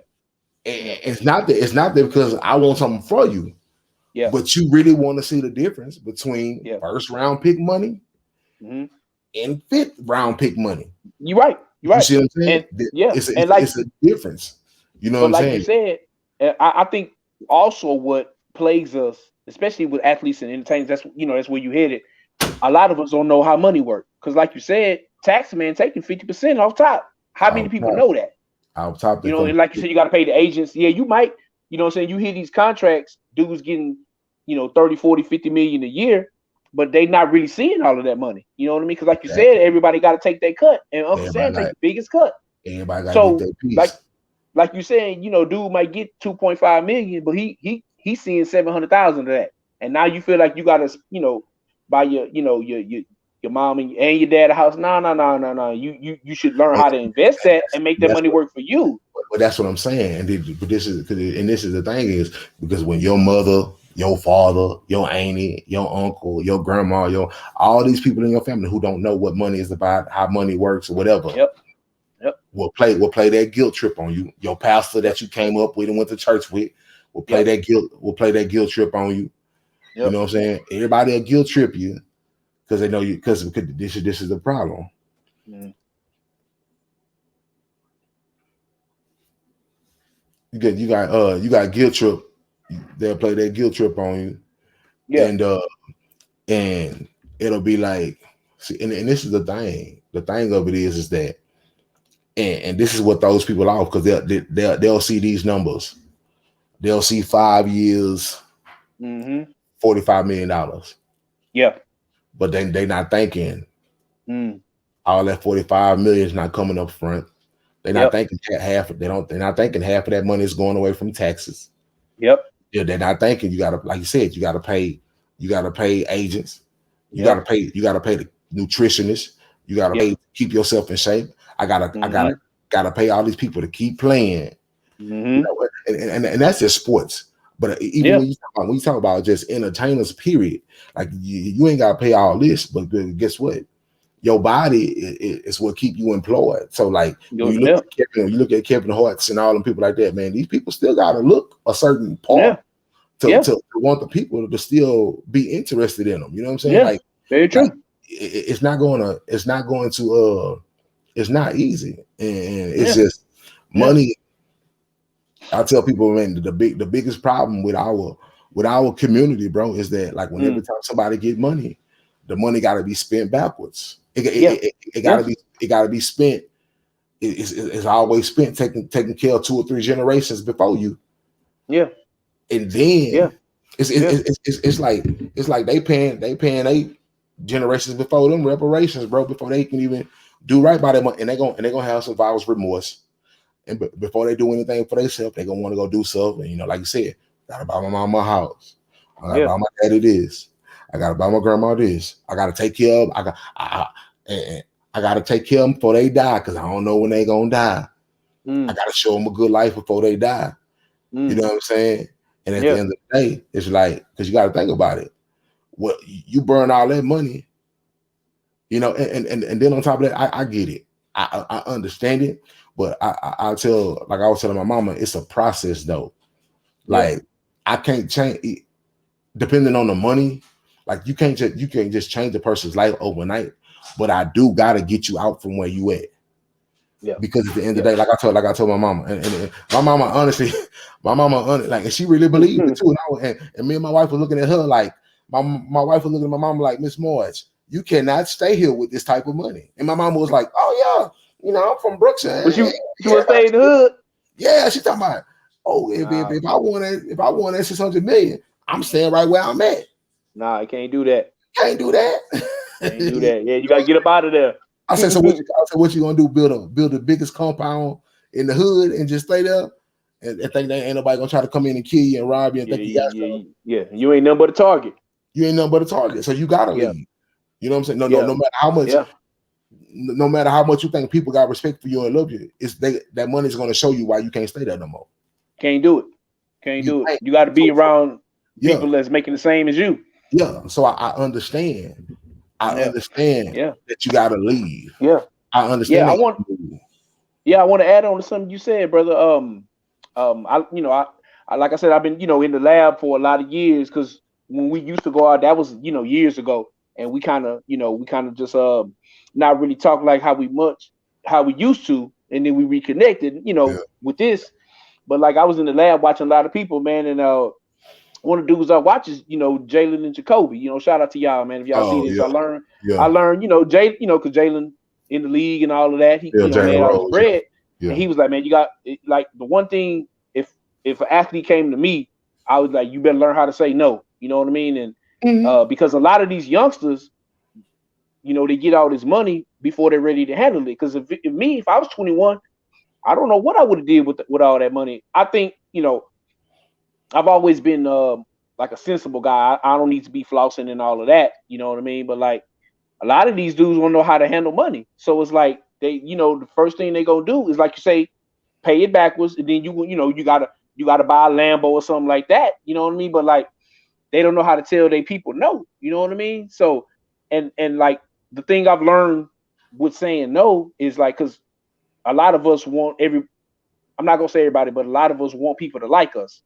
and it's not that because I want something for you. Yeah, but you really want to see the difference between first round pick money and fifth round pick money. You're right. You see what I'm saying? It's a difference. You know what I'm saying? Like you said, I think. Also, what plagues us, especially with athletes and entertainers, that's where you headed. A lot of us don't know how money works, because, like you said, tax man taking 50% off top. How many people know that? Off top, and like you said, you got to pay the agents. Yeah, you might. You know what I'm saying? You hear these contracts, dudes getting 30, 40, 50 million a year, but they not really seeing all of that money. You know what I mean? Because, like you said, everybody got to take their cut, and Uncle Sam take the biggest cut. Everybody got to get their piece. Like you saying, dude might get 2.5 million, but he's seeing 700,000 of that. And now you feel like you gotta, buy your mom and your dad a house. No. You should learn how to invest that and make that money work for you. But that's what I'm saying. But this is the thing is, because when your mother, your father, your auntie, your uncle, your grandma, all these people in your family who don't know what money is about, how money works, or whatever. Yep. Will play that guilt trip on you. Your pastor that you came up with and went to church with will play that guilt trip on you. You know what I'm saying? Everybody will guilt trip you because they know you because this is the problem. Mm. You got guilt trip. They'll play that guilt trip on you. Yeah. And it'll be like, see, and this is the thing. The thing of it is that, and this is what throws people off because they'll see these numbers. They'll see 5 years, $45 million. Yeah. But then they not thinking all that 45 million is not coming up front. They're not thinking half. They're not thinking half of that money is going away from taxes. Yep. Yeah, they're not thinking you gotta, like you said, you gotta pay agents. You gotta pay the nutritionists. You gotta pay to keep yourself in shape. I gotta pay all these people to keep playing. You know, and that's just sports. But even when you talk about just entertainers, period, like you ain't gotta pay all this, but guess what? Your body is what keep you employed. So like when you look at Kevin Hart's and all them people like that, man, these people still gotta look a certain part to want the people to still be interested in them. You know what I'm saying? Like very true. Like, it's not easy, and it's just money. I tell people, man, the biggest problem with our community, bro, is that like whenever time somebody get money, the money got to be spent backwards. It got to be spent. It's always spent taking care of 2 or 3 generations before you. Yeah, and then it's like they paying 8 generations before them reparations, bro, before they can even do right by them, and they're gonna have survivor's remorse. And before they do anything for themselves, they're gonna want to go do something. You know, like you said, gotta buy my mama a house. I gotta buy my daddy this. I gotta buy my grandma this. I gotta take care of. I gotta take care of them before they die because I don't know when they gonna die. I gotta show them a good life before they die. You know what I'm saying? And at the end of the day, it's like, because you gotta think about it. What you burn all that money, you know, and then on top of that, I get it. I understand it. But I tell, like I was telling my mama, it's a process though. Like I can't change it, depending on the money. Like you can't just change a person's life overnight. But I do gotta get you out from where you at. Yeah. Because at the end of the day, like I told my mama, and my mama honestly, like, and she really believed it too. And me and my wife were looking at her like my wife was looking at my mama like, Miss Morge, you cannot stay here with this type of money. And my mama was like, oh yeah. You know, I'm from Brooklyn. But you would stay in the hood. Yeah, she talking about, oh, if I want that 600 million, I'm staying right where I'm at. Nah, I can't do that. Can't do that. Can't do that. Yeah, you gotta get up out of there. I said, so what you gonna do? Build the biggest compound in the hood and just stay there? And think that ain't nobody gonna try to come in and kill you and rob you and think you got stuff. Yeah, you ain't nothing but a target. You ain't nothing but a target. So you gotta leave. You know what I'm saying? No matter how much. Yeah. No matter how much you think people got respect for you and love you, that money's going to show you why you can't stay there no more. Can't do it. You got to be around people that's making the same as you. Yeah. So I understand. I understand that you got to leave. Yeah. I understand. I want to add on to something you said, brother. I like I said, I've been, in the lab for a lot of years because when we used to go out, that was, years ago, and we kind of just not really talk like how we used to, and then we reconnected, with this. But like I was in the lab watching a lot of people, man, and one of the dudes I watch is, Jalen and Jacoby. Shout out to y'all, man. If y'all see this, I learned, Jay, because Jalen in the league and all of that, he had all his bread, and he was like, man, you got like the one thing. If an athlete came to me, I was like, you better learn how to say no. You know what I mean? And because a lot of these youngsters, they get all this money before they're ready to handle it. Because if I was 21, I don't know what I would have did with all that money. I think, I've always been like a sensible guy. I don't need to be flossing and all of that. You know what I mean? But like a lot of these dudes want to know how to handle money. So it's like they, the first thing they gonna do is, like you say, pay it backwards, and then you gotta buy a Lambo or something like that. You know what I mean? But like they don't know how to tell their people no. You know what I mean? So, and like the thing I've learned with saying no is like, because a lot of us want I'm not gonna say everybody, but a lot of us want people to like us.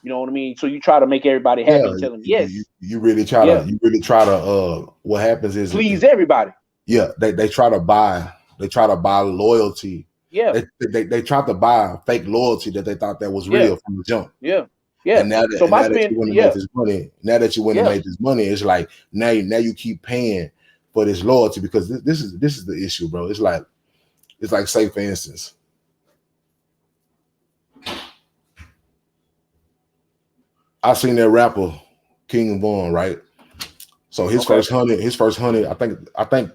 You know what I mean? So you try to make everybody happy and tell them yes. You really try to what happens is please everybody. Yeah, they try to buy loyalty. Yeah. They try to buy fake loyalty that they thought that was real from the jump. Yeah. Yeah. And now that you went and made this money, it's like now you keep paying for this loyalty, because this is the issue, bro. It's like say for instance, I seen that rapper King Von, right? So his first 100, I think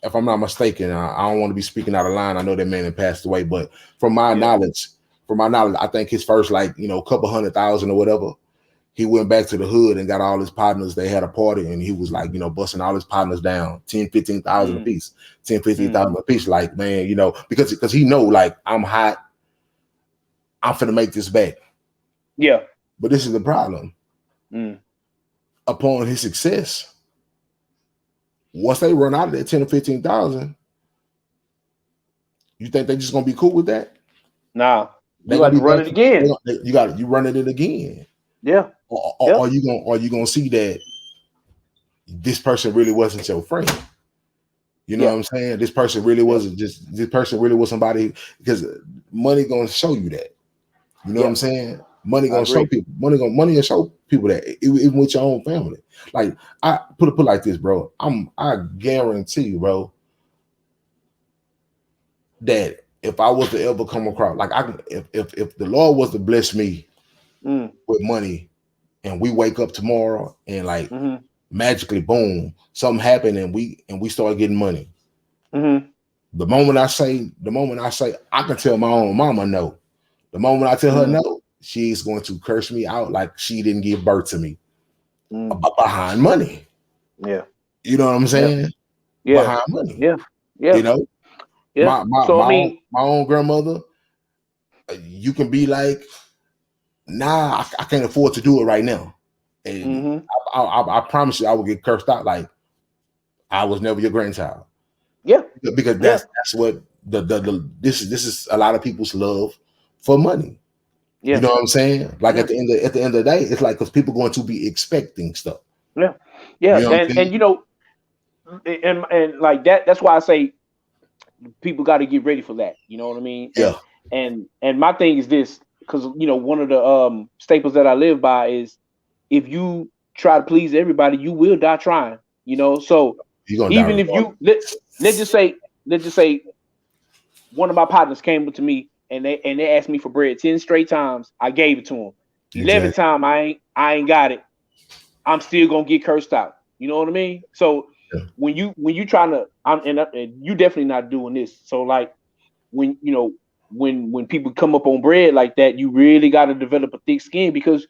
if I'm not mistaken, I don't want to be speaking out of line. I know that man had passed away, but from my knowledge, I think his first couple 100,000 or whatever, he went back to the hood and got all his partners. They had a party and he was like, busting all his partners down 10, 15,000 a piece, 10, 15,000 a piece. Like, man, because he know like I'm hot, I'm finna make this back. Yeah. But this is the problem. Upon his success, once they run out of that 10 or 15,000, you think they're just gonna be cool with that? Nah, you got to run it again. You running it again. Yeah. Or are you gonna see that this person really wasn't your friend? You know what I'm saying? This person really wasn't this person really was somebody, because money gonna show you that. You know what I'm saying? Money gonna show people. Money gonna show people that, even with your own family. Like, I put it like this, bro. I guarantee you, bro, that if I was to ever come across, like, if the Lord was to bless me with money, and we wake up tomorrow and like magically, boom, something happened and we start getting money. The moment I say, I can tell my own mama no. The moment I tell her no, she's going to curse me out like she didn't give birth to me behind money. Yeah. You know what I'm saying? Yeah. Behind money. Yeah. Yeah. You know? Yeah. My own grandmother, you can be like, nah, I can't afford to do it right now. And I promise you I will get cursed out like I was never your grandchild. Yeah. Because that's what this is a lot of people's love for money. Yeah. You know what I'm saying? Like at the end of the day, it's like, because people going to be expecting stuff. Yeah. Yeah. You know and like that's why I say people got to get ready for that. You know what I mean? Yeah. And my thing is this, because one of the staples that I live by is, if you try to please everybody, you will die trying. So even if you let's just say one of my partners came up to me and they asked me for bread 10 straight times, I gave it to them. 11th time I ain't got it, I'm still gonna get cursed out. You know what I mean? So when you trying to, and you definitely not doing this. So like when people come up on bread like that, you really got to develop a thick skin, because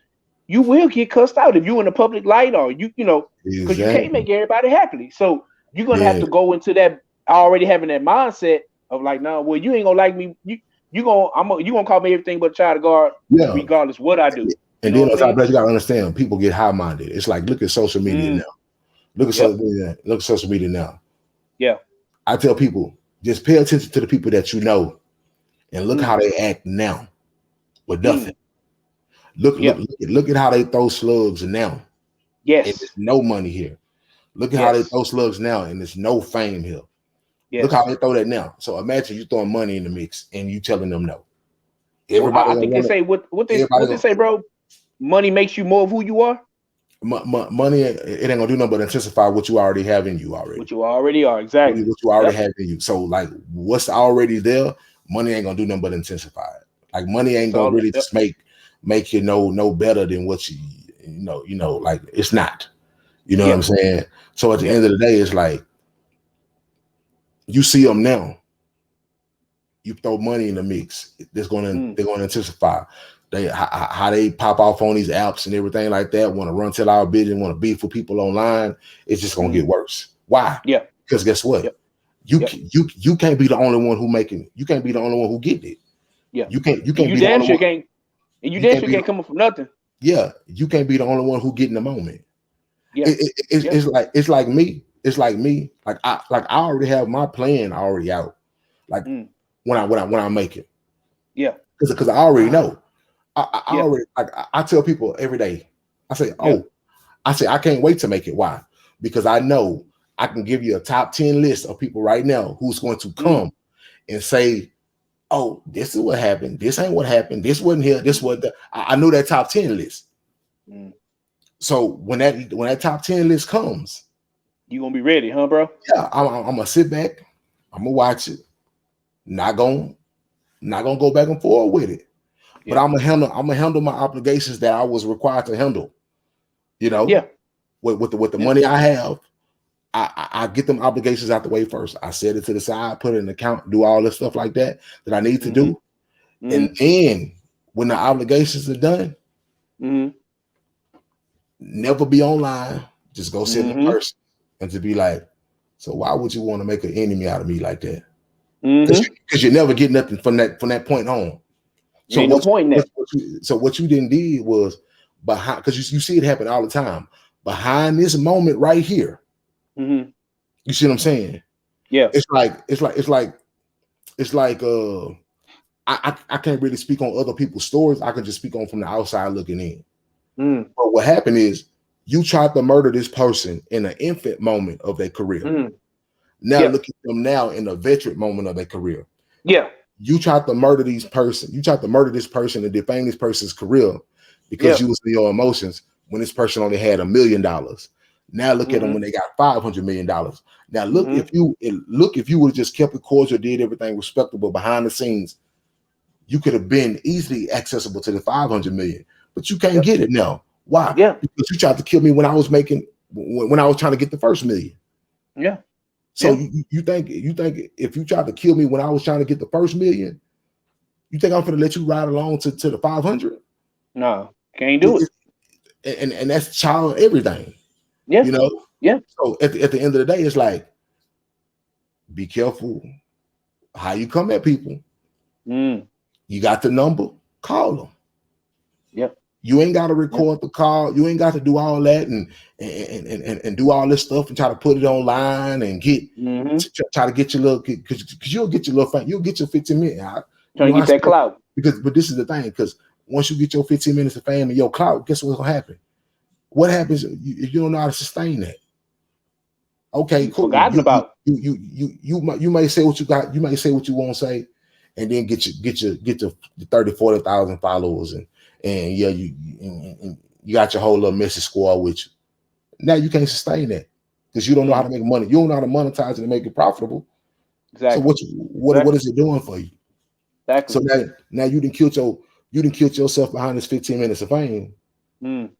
you will get cussed out if you in a public light, or because you can't make everybody happy. So you're gonna have to go into that already having that mindset of like, no, well, you ain't gonna like me. You gonna call me everything but a child of God, regardless what I do. And then on top of that, you gotta understand, people get high minded. It's like, look at social media now. Look at social media now. Yeah. I tell people, just pay attention to the people that you know, and look how they act now with nothing. Look at how they throw slugs now. Yes. And there's no money here. Look at how they throw slugs now, and there's no fame here. Yes. Look how they throw that now. So imagine you throwing money in the mix and you telling them no. Everybody, I think they say what they say, bro. Money makes you more of who you are. Money, it ain't gonna do nothing but intensify what you already have in you already. What you already are, exactly. What you already have in you. So like, what's already there, money ain't gonna do nothing but intensify it. Like, money ain't gonna really just make you no better than what you know. Like, it's not. You know what I'm saying? So at the end of the day, it's like, you see them now. You throw money in the mix. They're gonna intensify. How they pop off on these apps and everything like that. Want to run till our business. Want to beef for people online. It's just gonna get worse. Why? Yeah. Because guess what? You can't be the only one who making it. You can't be the only one who getting it. Yeah. You can't. You damn sure can't. And you damn sure can't come up from nothing. yeah, you can't be the only one who get in the moment. Yeah. It's like me. It's like me. Like I already have my plan already out. Like when I make it. Yeah. Because I already know. I Yeah. already like I tell people every day. I say, I can't wait to make it. Why? Because I know I can give you a top 10 list of people right now who's going to come and say, oh, this is what happened. This ain't what happened. This wasn't here. This was I know that top 10 list. So when that top 10 list comes, you gonna be ready, huh, bro? Yeah, I'm gonna sit back. I'm gonna watch it. Not gonna go back and forth with it. But I'm gonna handle my obligations that I was required to handle. You know, with the money I have, I get them obligations out the way first. I set it to the side, put it in an account, do all this stuff like that I need to do. And then when the obligations are done, never be online. Just go sit in person and to be like, so why would you want to make an enemy out of me like that? Because you never get nothing from that point on. So what you didn't did was behind, because you see it happen all the time. Behind this moment right here, you see what I'm saying? Yeah. It's like I can't really speak on other people's stories. I can just speak on from the outside looking in. But what happened is you tried to murder this person in an infant moment of their career. Now look at them now in a veteran moment of their career. Yeah. You tried to murder this person. You tried to murder this person and defame this person's career because you was in your emotions when this person only had $1 million. Now look at them when they got $500 million. Now look if you would have just kept it cordial, did everything respectable behind the scenes, you could have been easily accessible to the 500 million. But you can't get it now. Why? Yeah. Because you tried to kill me when I was trying to get the first million. Yeah. So you think if you tried to kill me when I was trying to get the first million, you think I'm gonna let you ride along to the 500? No, can't do it. And that's child everything. Yeah. You know? Yeah. So at the end of the day, it's like, be careful how you come at people. You got the number, call them. Yeah. You ain't got to record the call. You ain't got to do all that and do all this stuff and try to put it online and try to get your little, because you'll get your little fun. You'll get your 15 minutes. Trying to get that clout. But this is the thing, because once you get your 15 minutes of fame and your clout, guess what's gonna happen? What happens if you don't know how to sustain that? Okay, cool. Forgotten about. You may say what you got. You may say what you want to say, and then get your 30,000-40,000 followers and you got your whole little message squad with you. Now you can't sustain that because you don't know how to make money. You don't know how to monetize it and make it profitable. Exactly. So what is it doing for you? Exactly. So now you didn't kill yourself behind this 15 minutes of fame. And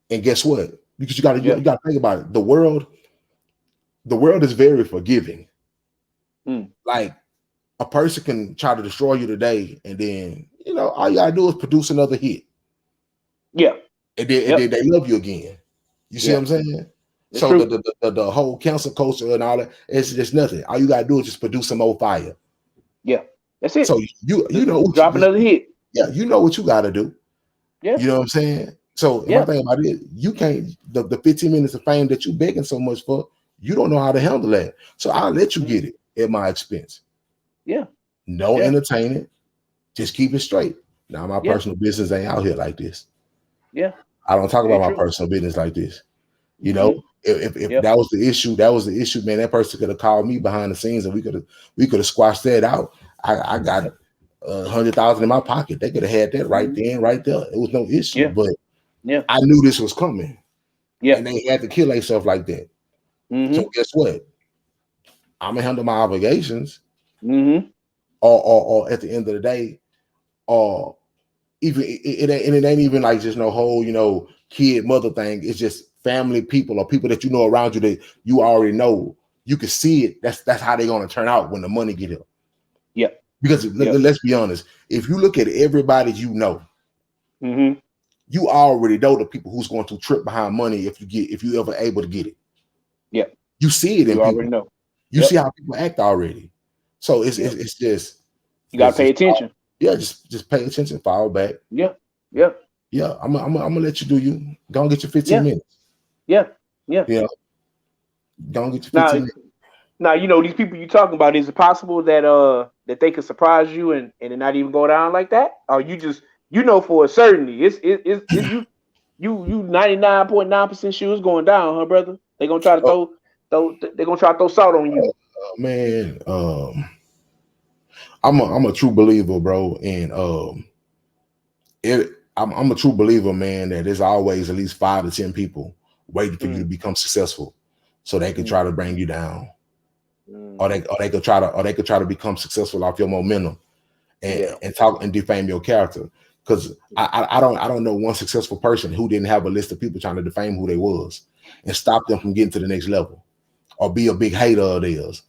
guess what? Because you gotta think about it. The world is very forgiving. Like a person can try to destroy you today, and then all you gotta do is produce another hit. Yeah. And then they love you again. You see what I'm saying? It's so the whole cancel culture and all that, it's nothing. All you gotta do is just produce some more fire. Yeah. That's it. So you know drop another hit. Yeah, you know what you gotta do. Yeah. You know what I'm saying? So my thing about it, you can't the 15 minutes of fame that you begging so much for, you don't know how to handle that. So I'll let you get it at my expense. Yeah. Don't entertain it. Just keep it straight. Now my personal business ain't out here like this. Yeah. I don't talk about my personal business like this. You know, if that was the issue, man, that person could have called me behind the scenes and we could have squashed that out. I got 100,000 in my pocket. They could have had that right then, right there. It was no issue. But I knew this was coming. Yeah. And they had to kill themselves like that. So guess what? I'm gonna handle my obligations. Or at the end of the day, or even it ain't even like just no whole kid mother thing. It's just family people or people that you know around you that you already know. You can see it. That's how they're gonna turn out when the money get here. Yeah. Because let's be honest, if you look at everybody you know, you already know the people who's going to trip behind money if you ever able to get it. Yeah. You see it in people. Already know. You see how people act already. So it's just you gotta pay attention. Yeah, just pay attention, follow back. Yeah. Yeah. Yeah, I'm gonna let you do you. Go and get your 15 Yeah, minutes. yeah, yeah. Yeah, go and get your Now, 15 minutes. these people you talking about, is it possible that they could surprise you and it not even go down like that? Or you just for a certainty it's you 99.9% sure it's going down, huh, brother? They gonna try to Oh, throw salt on you. man, I'm a true believer, bro, and I'm a true believer, man, that there's always at least 5 to 10 people waiting for you to Mm, become successful, so they can mm, try to bring you down, or mm. they could try to become successful off your momentum Yeah. and talk and defame your character. Because I don't know one successful person who didn't have a list of people trying to defame who they was and stop them from getting to the next level or be a big hater of theirs.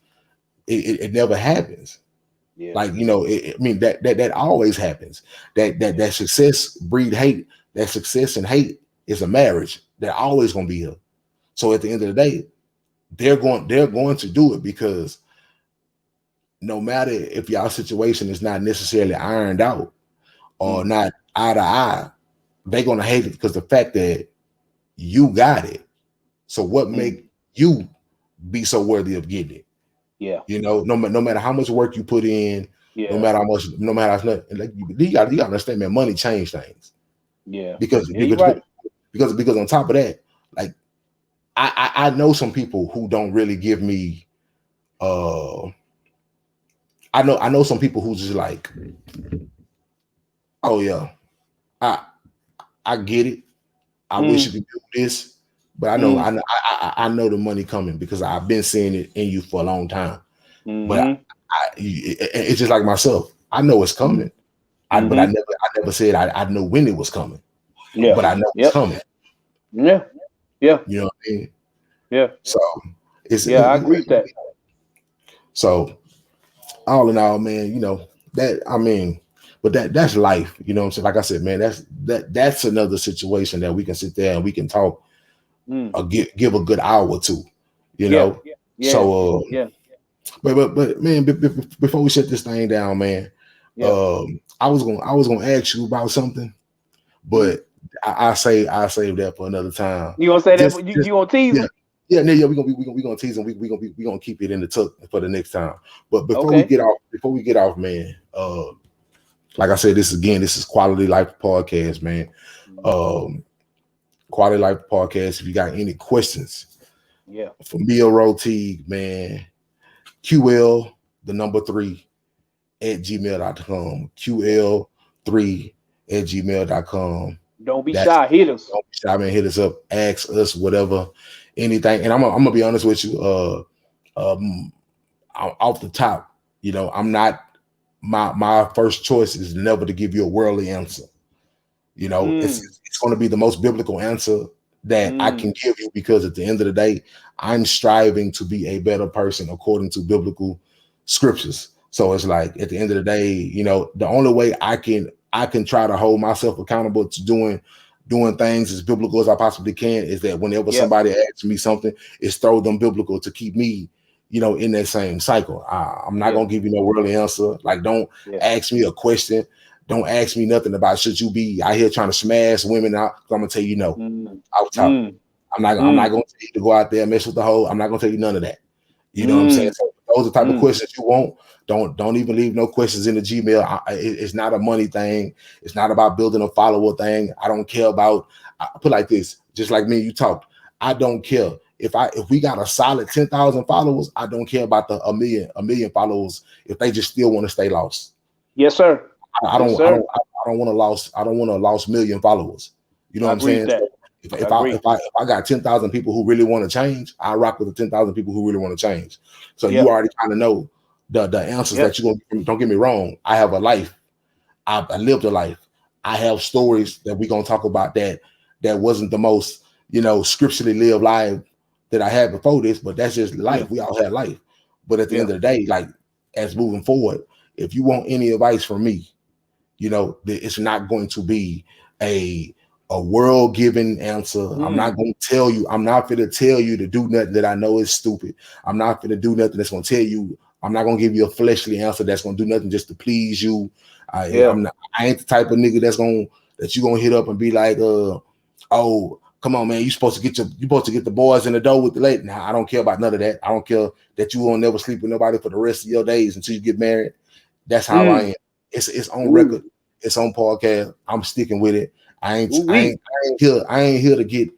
It never happens. Yeah. Like, I mean, that always happens. Yeah. That success breed hate. That success and hate is a marriage. They're always gonna be here. So at the end of the day, they're going to do it, because no matter if y'all situation is not necessarily ironed out or Mm, not eye to eye, they're gonna hate it because the fact that you got it. So what mm. make you be so worthy of getting it? Yeah. No matter how much work you put in, Yeah. no matter how much, like, you gotta understand, man, money change things. Yeah. Because Yeah, you because right. because on top of that, like, I know some people who don't really give me uh I know some people who just like, oh yeah, I I get it. I wish you Mm, could do this, but I know mm, I know the money coming because I've been seeing it in you for a long time. But mm-hmm, it's just like myself. I know it's mm, coming. But I mm-hmm. never said I know when it was coming. Yeah. But I know it's Yep. coming. Yeah. Yeah. You know what I mean? Yeah. So it's Yeah. I agree with that. so all in all, man. That I mean, but that's life. You know what I'm saying? Like I said, man, that's another situation that we can sit there and we can talk Mm. or give a good hour to. You Yeah. know. Yeah. So, Yeah. but man, before we shut this thing down, man, Yeah. I was gonna ask you about something, Mm. but I save that for another time. You gonna say that? Just You gonna tease yeah. them? Yeah, we gonna tease them. We gonna keep it in the tuck for the next time. But Okay. before we get off, man, like I said, this is Quality Life Podcast, man. Mm. Um, Quality Life Podcast. If you got any questions Yeah. for me or Roteague, man, QL the number 3 at gmail.com. QL3 at gmail.com. Don't be That's shy. Hit us. Don't be shy, man. Hit us up, ask us whatever, anything. And I'm gonna be honest with you. Um, Off the top, I'm not my first choice is never to give you a worldly answer. It's Mm. it's going to be the most biblical answer that I Mm. can give you, because at the end of the day, I'm striving to be a better person according to biblical scriptures. So it's like, at the end of the day, the only way I can try to hold myself accountable to doing things as biblical as I possibly can is that whenever Yeah. somebody asks me something, it's throw them biblical to keep me, in that same cycle. I'm not Yeah. gonna give you no worldly answer. Like, don't Yeah. ask me a question. Don't ask me nothing about should you be out here trying to smash women out. I'm gonna tell you no. Mm. Out top. Mm. I'm not Mm. gonna tell you to go out there and mess with the hoe. I'm not gonna tell you none of that. You know what I'm saying? Mm. So those are the type of Mm. questions you want. Don't even leave no questions in the Gmail. It's not a money thing. It's not about building a follower thing. I don't care about. I put it like this, just like me and you talked. I don't care if we got a solid 10,000 followers. I don't care about the a million followers if they just still want to stay lost. Yes, sir. I Yes, don't I sir. don't I don't want to lost I don't want to lost million followers. You know I what I'm agree with saying? that. So if, I if I agree. if I if I got 10,000 people who really want to change, I rock with the 10,000 people who really want to change. So Yeah. you already kind of know the answers Yep. that you're gonna. Don't get me wrong. I have a life. I lived a life. I have stories that we're gonna talk about that wasn't the most scripturally lived life that I had before this, but that's just Yeah. life. We all had life. But at the Yeah. end of the day, like, as moving forward, if you want any advice from me, it's not going to be a world giving answer. I'm Mm. not going to tell you. I'm not going to tell you to do nothing that I know is stupid. I'm not going to do nothing that's going to tell you. I'm not going to give you a fleshly answer that's going to do nothing just to please you. Yeah. I ain't the type of nigga that you gonna hit up and be like, oh, come on, man, you supposed to get the boys in the door with the lady. Nah, I don't care about none of that. I don't care that you won't never sleep with nobody for the rest of your days until you get married. That's how I am. It's on record. It's on podcast. I'm sticking with it. I ain't here to get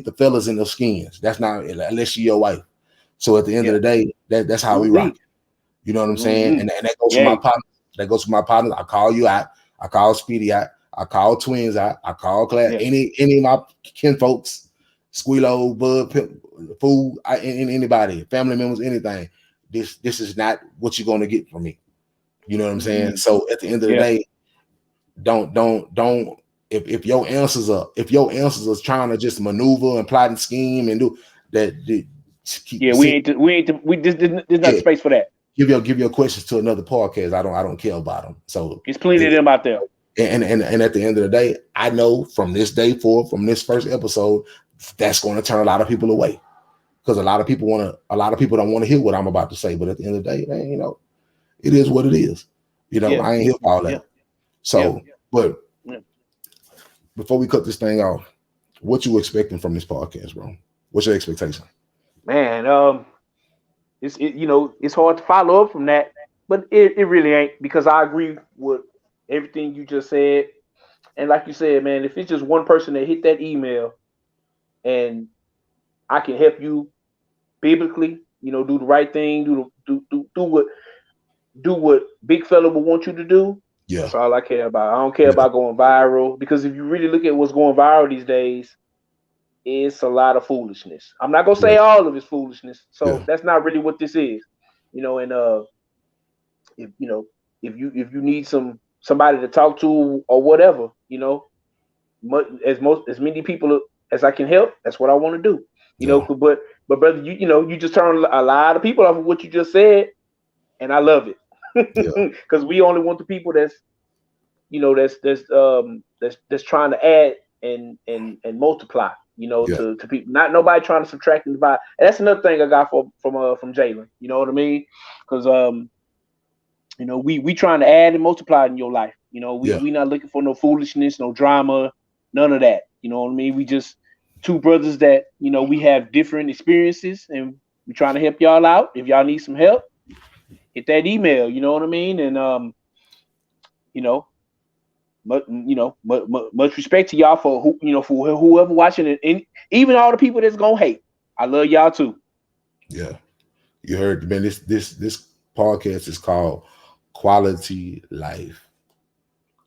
the fellas in their skins. That's not unless you're your wife. So at the end of the day, that's how we rock. You know what I'm saying? And that goes to my partner. That goes to my partners. I call you out. I call Speedy out. I call Twins out. I call Class. Any of my kin folks, Squealo, Bud, Pimp, Food, anybody, family members, anything. This is not what you're gonna get from me. You know what I'm saying? So at the end of the day, don't if your answers are trying to just maneuver and plot and scheme and do that. There's not space for that. Give your questions to another podcast. I don't care about them. So it's plenty of them out there. And at the end of the day, I know from this day forward, from this first episode, that's going to turn a lot of people away because a lot of people don't want to hear what I'm about to say. But at the end of the day, man, you know, it is what it is. You know, I ain't here for all that. So, but before we cut this thing off, what you expecting from this podcast, bro? What's your expectation? Man, it's hard to follow up from that, but it really ain't, because I agree with everything you just said. And like you said, man, if it's just one person that hit that email and I can help you biblically, you know, do the right thing, do what big fella would want you to do. Yeah, that's all I care about. I don't care about going viral, because if you really look at what's going viral these days, it's a lot of foolishness. I'm not gonna say all of it's foolishness, so that's not really what this is, you know. And if you need somebody to talk to or whatever, you know, as many people as I can help, that's what I want to do, you know. But brother, you just turned a lot of people off of what you just said, and I love it, because we only want the people that's trying to add and multiply, you know, to people. Not nobody trying to subtract and divide. And that's another thing I got from Jalen. You know what I mean? Because you know, we trying to add and multiply in your life. You know, we not looking for no foolishness, no drama, none of that. You know what I mean? We just two brothers that, you know, we have different experiences, and we trying to help y'all out. If y'all need some help, hit that email. You know what I mean? And much respect to y'all for whoever watching it, and even all the people that's gonna hate. I love y'all too. Yeah, you heard, man. This podcast is called QuaLITy Life.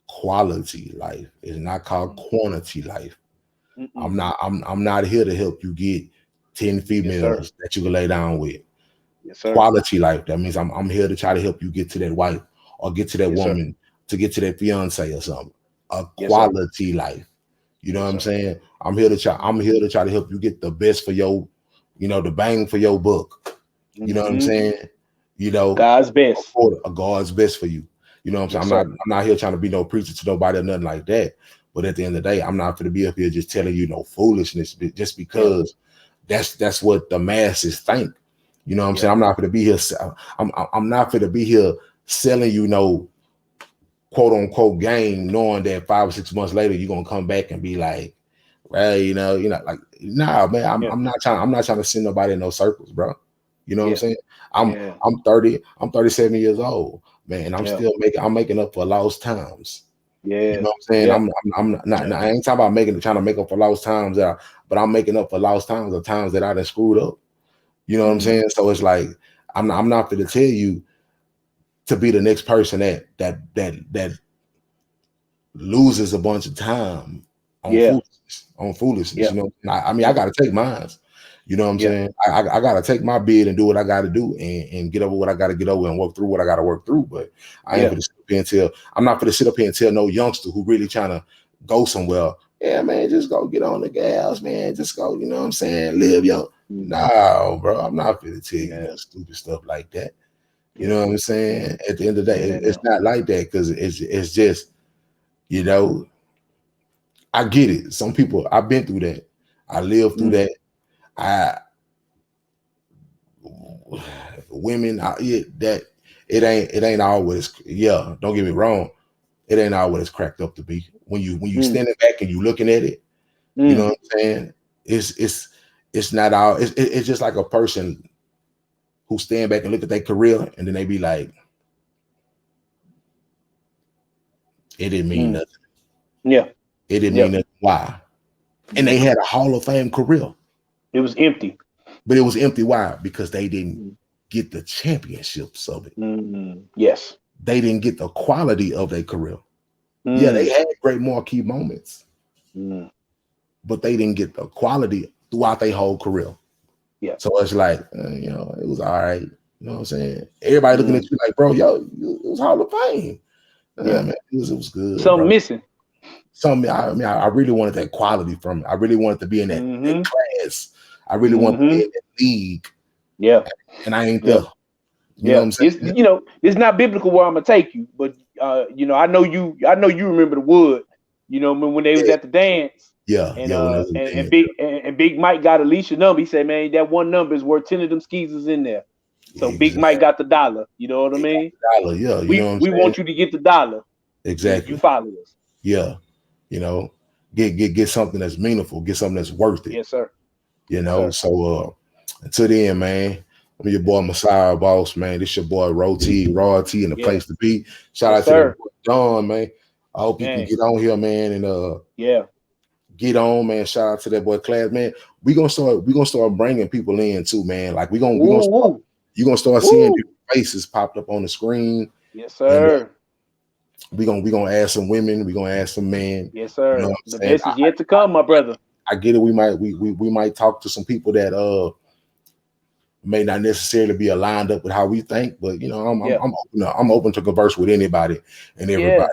QuaLITy Life. It's not called Quantity Life. I'm not here to help you get 10 females that you can lay down with. Yes, sir. QuaLITy Life. That means I'm here to try to help you get to that wife or get to that woman, to get to that fiance or something. QuaLITy life. You know what I'm saying? I'm here to try to help you get the best for your, you know, the bang for your buck. You know what I'm saying? You know, God's best. God's best for you. You know what I'm saying? I'm not here trying to be no preacher to nobody or nothing like that. But at the end of the day, I'm not going to be up here just telling you no foolishness just because that's what the masses think. You know what I'm saying? I'm not going to be here. I'm not going to be here selling you no quote unquote game, knowing that 5 or 6 months later you're gonna come back and be like, well, you know, like, nah, man, I'm not trying to send nobody in no circles, bro. You know what I'm saying? I'm 30, I'm 37 years old, man, and I'm still making up for lost times. You know what I'm saying? I'm not I ain't talking about trying to make up for lost times, but I'm making up for lost times of times that I done screwed up. You know what I'm saying? So it's like I'm not gonna tell you to be the next person that loses a bunch of time on foolishness. You know, I mean, I gotta take mine. You know what I'm saying? I gotta take my bid and do what I gotta do and get over what I gotta get over and work through what I gotta work through. But I ain't gonna sit up here I'm not gonna sit up here and tell no youngster who really trying to go somewhere, yeah, man, just go get on the gas, man. Just go, you know what I'm saying? Live your no, bro. I'm not gonna tell you no stupid stuff like that. You know what I'm saying? At the end of the day, it's not like that, because it's just, you know, I get it. Some people, I've been through that. I lived through that. Women, that it ain't always, don't get me wrong. it ain't always cracked up to be. When you standing back and you looking at it, you know what I'm saying? It's not all. It's just like a person who stand back and look at their career, and then they be like, it didn't mean nothing. Yeah, it didn't mean nothing. Why? And they had a Hall of Fame career. It was empty. But it was empty. Why? Because they didn't get the championships of it. Yes. They didn't get the quality of their career. Yeah, they had great marquee moments, but they didn't get the quality throughout their whole career. Yeah. So it's like, you know, it was all right. You know what I'm saying? Everybody looking at you like, bro, yo, it was Hall of Fame. Yeah, man, it was good. Something missing. Something. I really wanted that quality from it. I really wanted to be in that class. I really wanted to be in that league. Yeah. And I ain't there. You know what I'm saying? It's, you know, it's not biblical where I'm gonna take you, but you know, I know you remember the Wood, you know, when they was at the dance. Yeah. And Big Mike got Alicia number. He said, man, that one number is worth 10 of them skeezers in there. So exactly. Big Mike got the dollar. You know what I mean? Dollar, yeah. You know what I'm saying? Want you to get the dollar. Exactly. You follow us. Yeah. You know, get something that's meaningful, get something that's worth it. Yes, sir. You know, yes, so until then, man, I'm your boy Messiah Boss, man. This your boy Raw T, and the place to be. Shout out to the boy Don, man. I hope you can get on here, man, and get on, man. Shout out to that boy Class, man. We gonna start bringing people in too, man. Like you're gonna start seeing different faces popped up on the screen. Yes, sir. And, we gonna add some women. We gonna add some men. Yes, sir. You know the best is yet to come, my brother. I get it. We might talk to some people that may not necessarily be aligned up with how we think, but you know, I'm open to converse with anybody and everybody.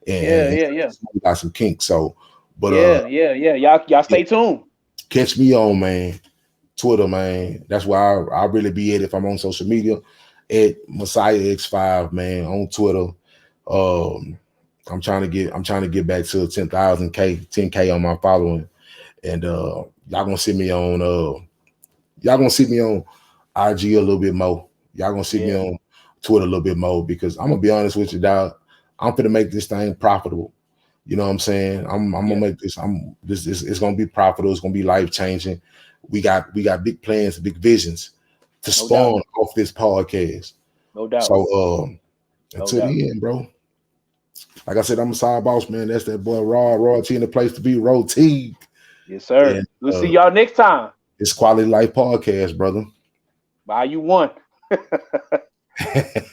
And we got some kinks. So, but y'all stay tuned. Catch me on, man, Twitter, man. That's where I really be at if I'm on social media at Messiah X5, man, on Twitter. I'm trying to get back to 10K on my following. And y'all gonna see me on IG a little bit more. Y'all gonna see me on Twitter a little bit more because I'm gonna be honest with you, dog. I'm gonna make this thing profitable. You know what I'm saying? I'm gonna make this. It's gonna be profitable. It's gonna be life changing. We got big plans, big visions to spawn off this podcast. No doubt. So until the end, bro. Like I said, I'm a side boss, man. That's that boy Raw T in the place to be, Raw T. Yes, sir. And, we'll see y'all next time. It's QuaLITy Life Podcast, brother. Bye, you won.